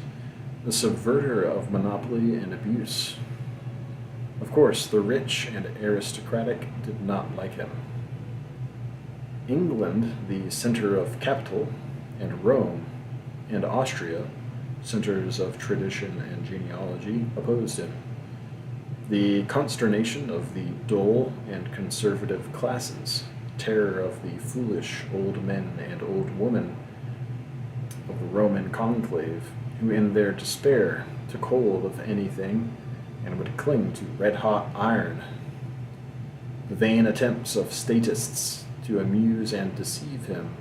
the subverter of monopoly and abuse. Of course, the rich and aristocratic did not like him. England, the center of capital, and Rome and Austria, centers of tradition and genealogy, opposed him. The consternation of the dull and conservative classes, terror of the foolish old men and old women of the Roman conclave, who in their despair took hold of anything and would cling to red-hot iron. The vain attempts of statists to amuse and deceive him,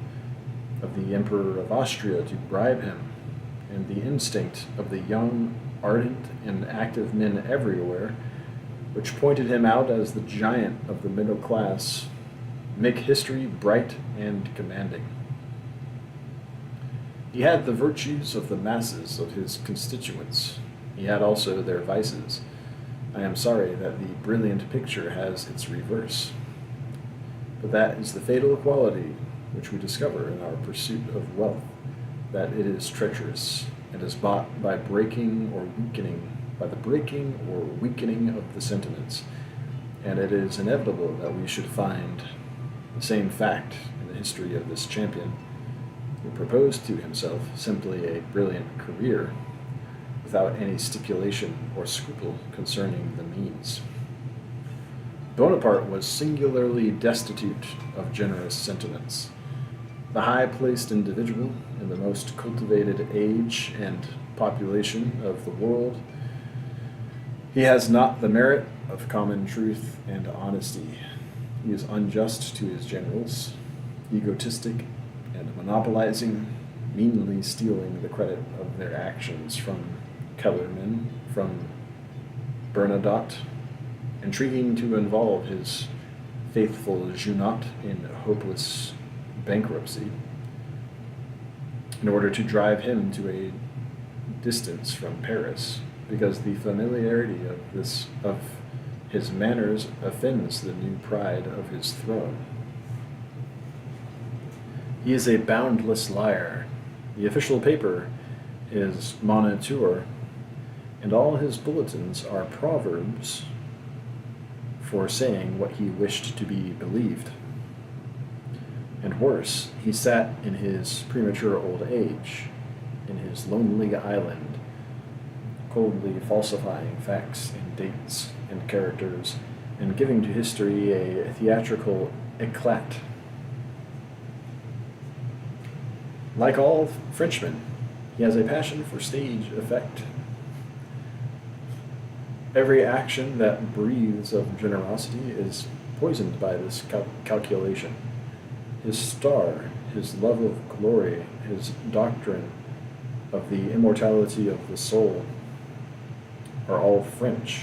of the Emperor of Austria to bribe him, and the instinct of the young, ardent, and active men everywhere, which pointed him out as the giant of the middle class, make history bright and commanding. He had the virtues of the masses of his constituents. He had also their vices. I am sorry that the brilliant picture has its reverse. But that is the fatal quality which we discover in our pursuit of wealth, that it is treacherous, and is bought by breaking or weakening, by the breaking or weakening of the sentiments, and it is inevitable that we should find the same fact in the history of this champion, He proposed to himself simply a brilliant career, without any stipulation or scruple concerning the means. Bonaparte was singularly destitute of generous sentiments. The high-placed individual in the most cultivated age and population of the world, he has not the merit of common truth and honesty. He is unjust to his generals, egotistic and monopolizing, meanly stealing the credit of their actions from Kellerman, from Bernadotte, intriguing to involve his faithful Junot in hopeless bankruptcy, in order to drive him to a distance from Paris, because the familiarity of his manners offends the new pride of his throne. He is a boundless liar. The official paper is Moniteur, and all his bulletins are proverbs for saying what he wished to be believed. And worse, he sat in his premature old age, in his lonely island, coldly falsifying facts and dates and characters, and giving to history a theatrical éclat. Like all Frenchmen, he has a passion for stage effect. Every action that breathes of generosity is poisoned by this calculation. His star, his love of glory, his doctrine of the immortality of the soul are all French.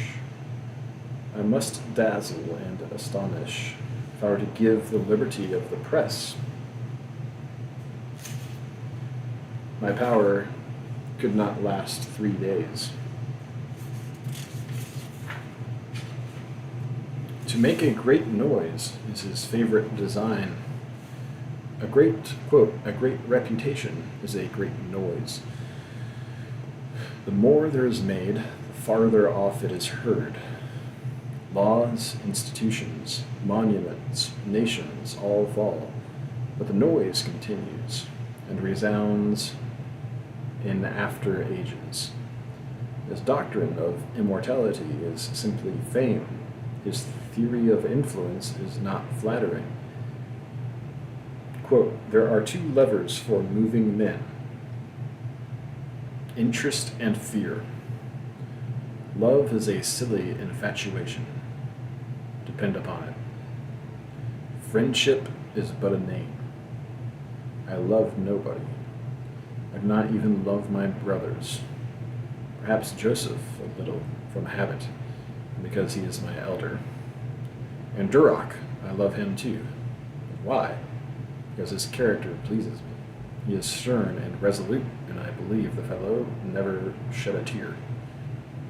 I must dazzle and astonish if I were to give the liberty of the press. My power could not last 3 days. To make a great noise is his favorite design. A great, quote, a great reputation is a great noise. The more there is made, the farther off it is heard. Laws, institutions, monuments, nations all fall, but the noise continues and resounds in after ages. His doctrine of immortality is simply fame. His theory of influence is not flattering. Quote, there are two levers for moving men, interest and fear. Love is a silly infatuation. Depend upon it. Friendship is but a name. I love nobody. I do not even love my brothers. Perhaps Joseph a little, from habit, because he is my elder. And Duroc, I love him too. Why? Because his character pleases me. He is stern and resolute, and I believe the fellow never shed a tear.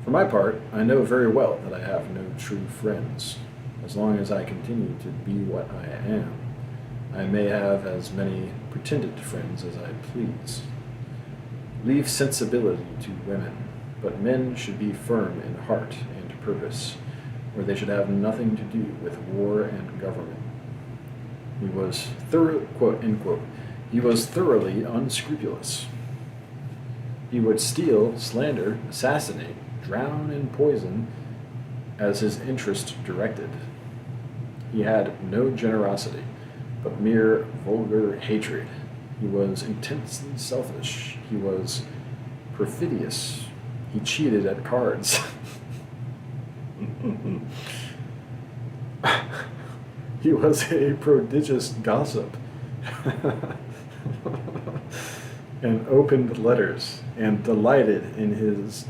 For my part, I know very well that I have no true friends. As long as I continue to be what I am, I may have as many pretended friends as I please. Leave sensibility to women, but men should be firm in heart and purpose, or they should have nothing to do with war and government. He was quote, end quote, he was thoroughly unscrupulous. He would steal, slander, assassinate, drown, and poison as his interest directed. He had no generosity, but mere vulgar hatred. He was intensely selfish. He was perfidious. He cheated at cards. He was a prodigious gossip and opened letters and delighted in his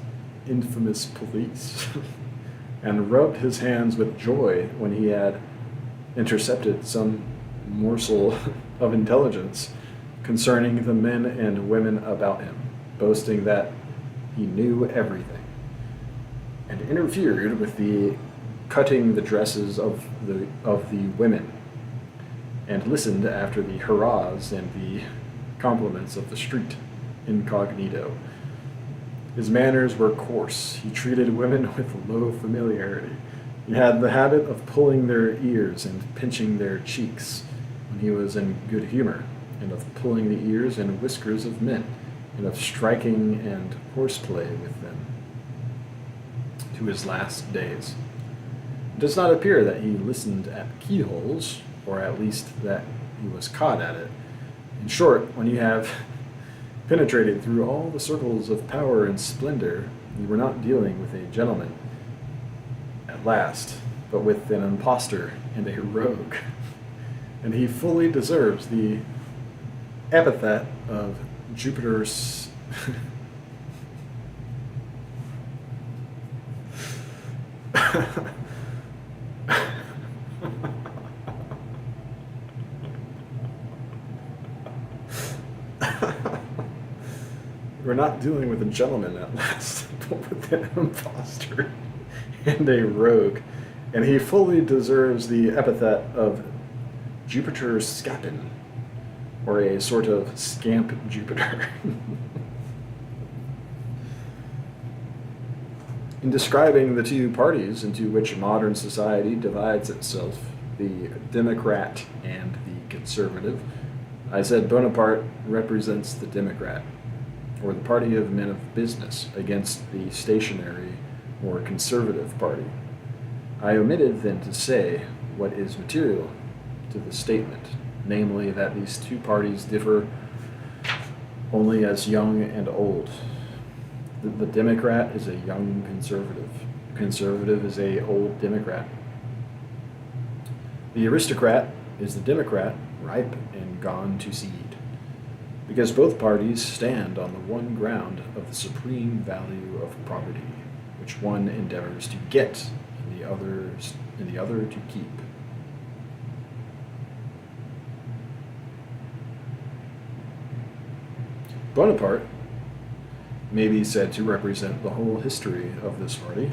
infamous police and rubbed his hands with joy when he had intercepted some morsel of intelligence concerning the men and women about him, boasting that he knew everything, and interfered with the cutting the dresses of the women, and listened after the hurrahs and the compliments of the street, incognito. His manners were coarse. He treated women with low familiarity. He had the habit of pulling their ears and pinching their cheeks when he was in good humor. and of pulling the ears and whiskers of men, and of striking and horseplay with them, to his last days. It does not appear that he listened at keyholes, or at least that he was caught at it. In short, when you have penetrated through all the circles of power and splendor, you were not dealing with a gentleman at last, but with an impostor and a rogue. And he fully deserves the epithet of Jupiter's We're not dealing with a gentleman at last, but with an impostor and a rogue. And he fully deserves the epithet of Jupiter Scapin, or a sort of scamp Jupiter. In describing the two parties into which modern society divides itself, the Democrat and the Conservative, I said Bonaparte represents the Democrat, or the party of men of business, against the stationary or conservative party. I omitted then to say what is material to the statement, namely that these two parties differ only as young and old. The Democrat is a young conservative. Conservative is a old Democrat. The aristocrat is the Democrat, ripe and gone to seed, because both parties stand on the one ground of the supreme value of property, which one endeavors to get and the other to keep. Bonaparte may be said to represent the whole history of this party,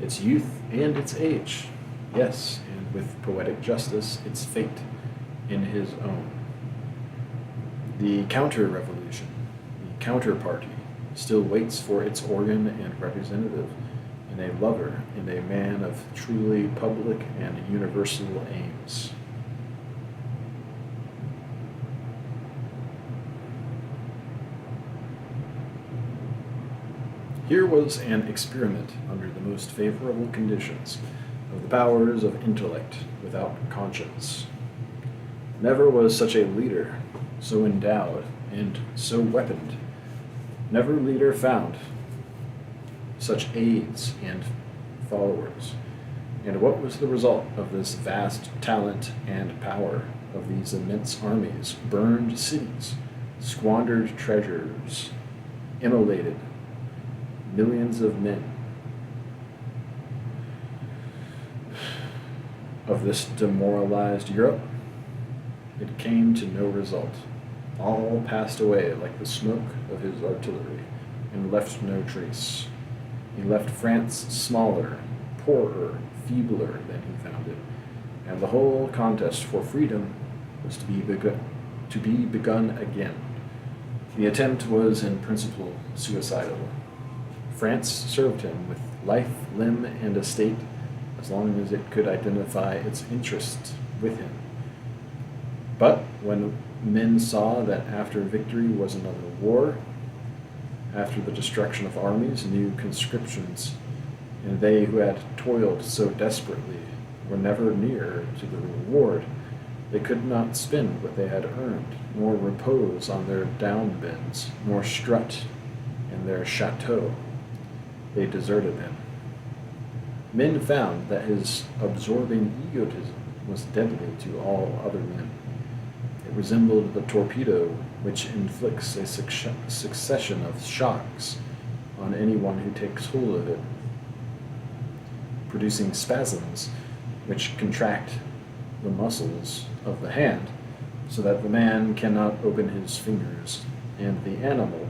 its youth and its age, yes, and with poetic justice, its fate in his own. The counter-revolution, the counter-party, still waits for its organ and representative in a lover and a man of truly public and universal aims. Here was an experiment under the most favorable conditions of the powers of intellect without conscience. Never was such a leader, so endowed and so weaponed. Never leader found such aides and followers. And what was the result of this vast talent and power, of these immense armies, burned cities, squandered treasures, immolated millions of men? Of this demoralized Europe, it came to no result. All passed away like the smoke of his artillery, and left no trace. He left France smaller, poorer, feebler than he found it, and the whole contest for freedom was to be begun again. The attempt was in principle suicidal. France served him with life, limb, and estate as long as it could identify its interests with him. But when men saw that after victory was another war, after the destruction of armies, new conscriptions, and they who had toiled so desperately were never near to the reward, they could not spend what they had earned, nor repose on their down beds, nor strut in their chateaux. They deserted him. Men found that his absorbing egotism was deadly to all other men. It resembled the torpedo which inflicts a succession of shocks on anyone who takes hold of it, producing spasms which contract the muscles of the hand so that the man cannot open his fingers, and the animal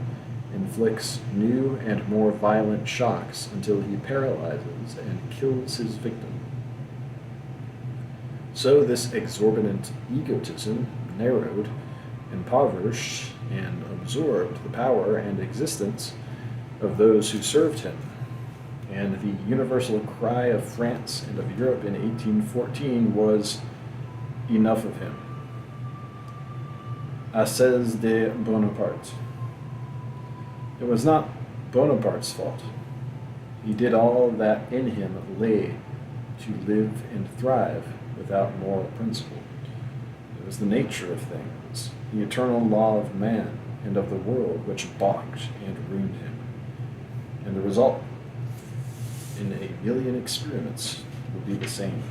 inflicts new and more violent shocks until he paralyzes and kills his victim. So this exorbitant egotism narrowed, impoverished, and absorbed the power and existence of those who served him, and the universal cry of France and of Europe in 1814 was, "Enough of him." Assaise de Bonaparte. It was not Bonaparte's fault. He did all that in him lay to live and thrive without moral principle. It was the nature of things, the eternal law of man and of the world which balked and ruined him. And the result, in a million experiments, will be the same.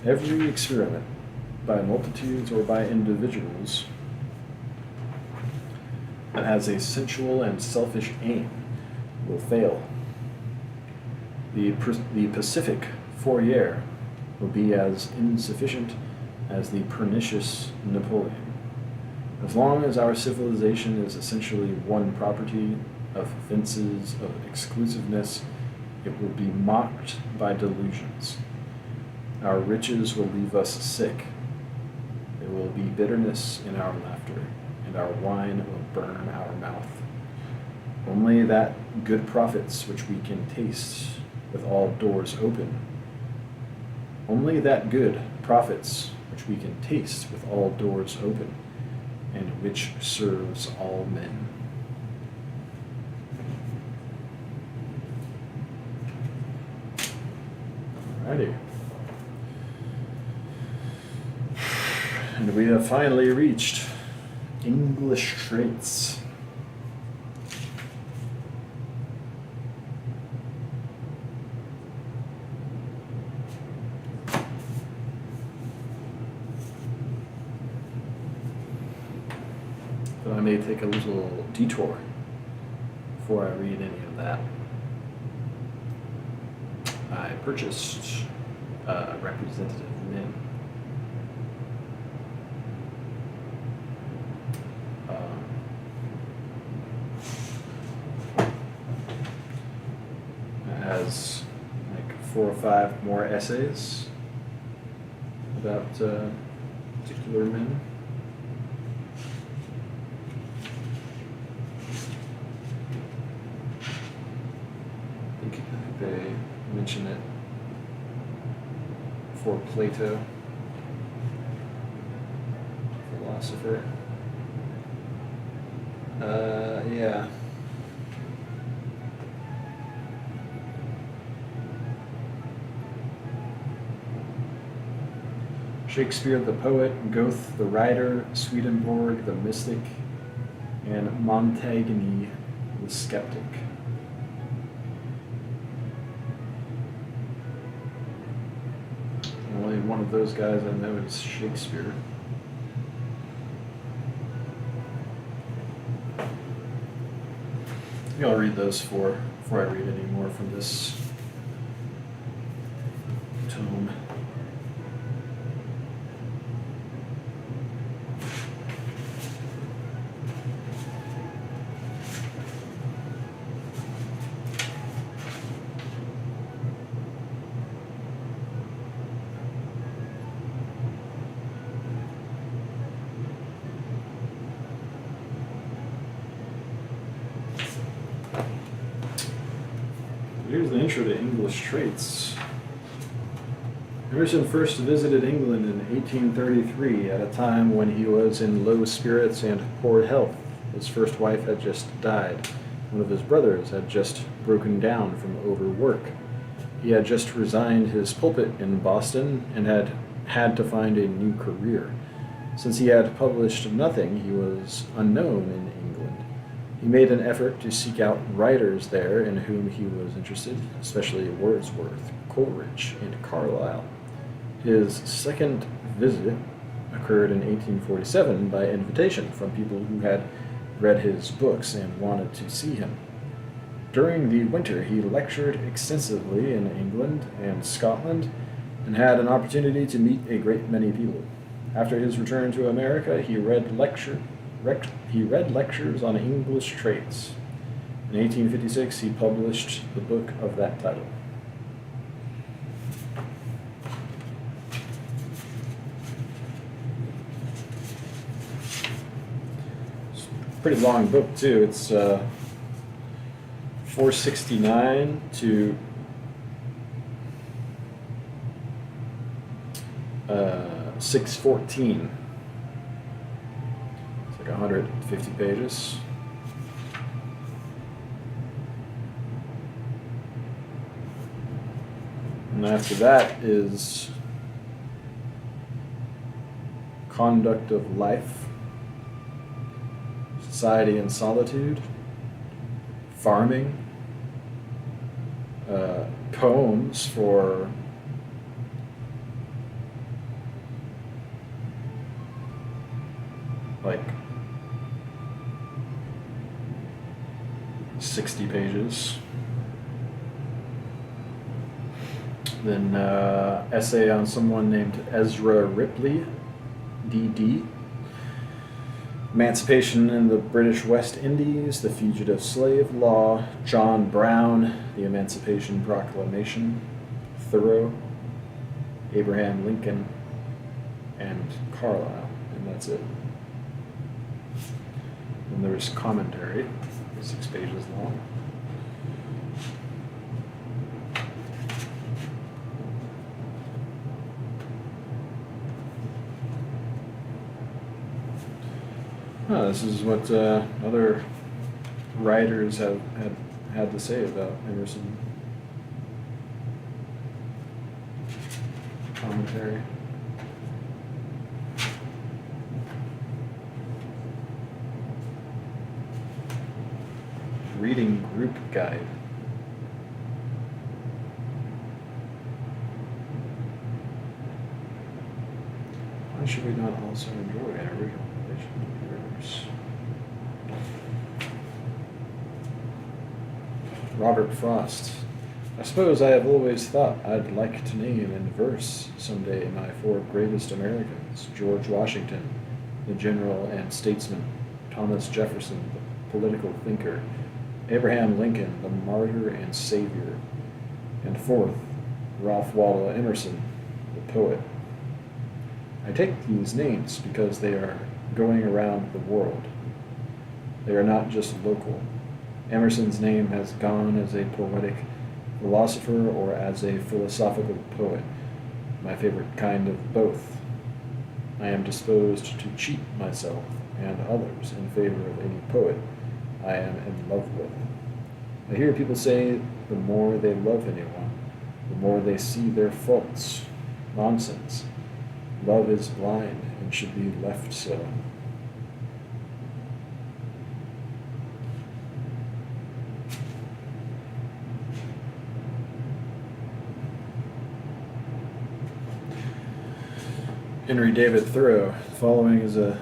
Every experiment, by multitudes or by individuals, that has a sensual and selfish aim will fail. The pacific Fourier will be as insufficient as the pernicious Napoleon. As long as our civilization is essentially one property of fences of exclusiveness, it will be mocked by delusions. Our riches will leave us sick. There will be bitterness in our laughter, and our wine will burn our mouth. Only that good profits which we can taste with all doors open. Only that good profits which we can taste with all doors open, and which serves all men. Alrighty. And we have finally reached English traits. But I may take a little detour before I read any of that. I purchased Representative Men. It has like 4 or 5 more essays about particular men. I think they mention it for Plato, philosopher. Yeah. Shakespeare the poet, Goethe the writer, Swedenborg the mystic, and Montaigne the skeptic. Only one of those guys I know is Shakespeare. Maybe I'll read those before I read any more from this tome. Here's the intro to English traits. Emerson first visited England in 1833 at a time when he was in low spirits and poor health. His first wife had just died. One of his brothers had just broken down from overwork. He had just resigned his pulpit in Boston and had to find a new career. Since he had published nothing, he was unknown in England. He made an effort to seek out writers there in whom he was interested, especially Wordsworth, Coleridge, and Carlyle. His second visit occurred in 1847 by invitation from people who had read his books and wanted to see him. During the winter, he lectured extensively in England and Scotland and had an opportunity to meet a great many people. After his return to America, he read lectures on English traits. In 1856, he published the book of that title. It's a pretty long book, too. It's 469 to 614. like 150 pages. And after that is Conduct of Life, Society and Solitude, Farming, poems for like 60 pages. Then essay on someone named Ezra Ripley, D.D. Emancipation in the British West Indies, the Fugitive Slave Law, John Brown, the Emancipation Proclamation, Thoreau, Abraham Lincoln, and Carlyle, and that's it. And there's commentary, 6 pages long. Oh, this is what other writers have had to say about Emerson. Commentary. Reading group guide. Why should we not also enjoy an original relation to the universe? Robert Frost. I suppose I have always thought I'd like to name in verse someday my 4 greatest Americans: George Washington, the general and statesman; Thomas Jefferson, the political thinker; Abraham Lincoln, the martyr and savior; and 4th, Ralph Waldo Emerson, the poet. I take these names because they are going around the world. They are not just local. Emerson's name has gone as a poetic philosopher or as a philosophical poet, my favorite kind of both. I am disposed to cheat myself and others in favor of any poet I am in love with. I hear people say the more they love anyone, the more they see their faults. Nonsense. Love is blind and should be left so. Henry David Thoreau. The following is a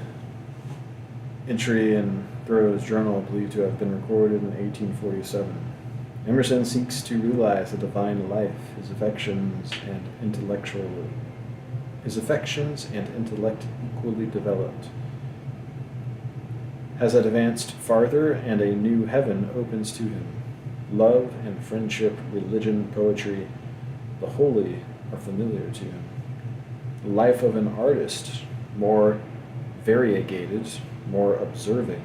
entry in Thoreau's journal believed to have been recorded in 1847. Emerson seeks to realize a divine life, his affections and intellect equally developed. Has advanced farther, and a new heaven opens to him. Love and friendship, religion, poetry, the holy are familiar to him. The life of an artist, more variegated, more observing,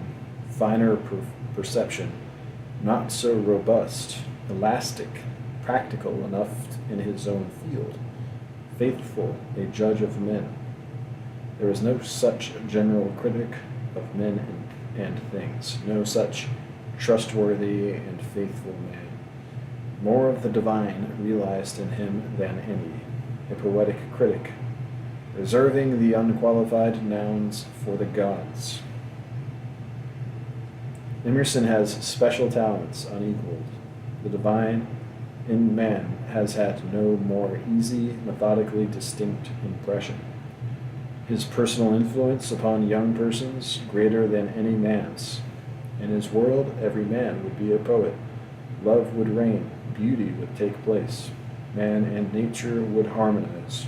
finer perception, not so robust, elastic, practical enough in his own field, faithful, a judge of men. There is no such general critic of men and things, no such trustworthy and faithful man. More of the divine realized in him than any, a poetic critic, reserving the unqualified nouns for the gods. Emerson has special talents unequaled. The divine in man has had no more easy, methodically distinct impression. His personal influence upon young persons greater than any man's. In his world, every man would be a poet. Love would reign, beauty would take place, man and nature would harmonize.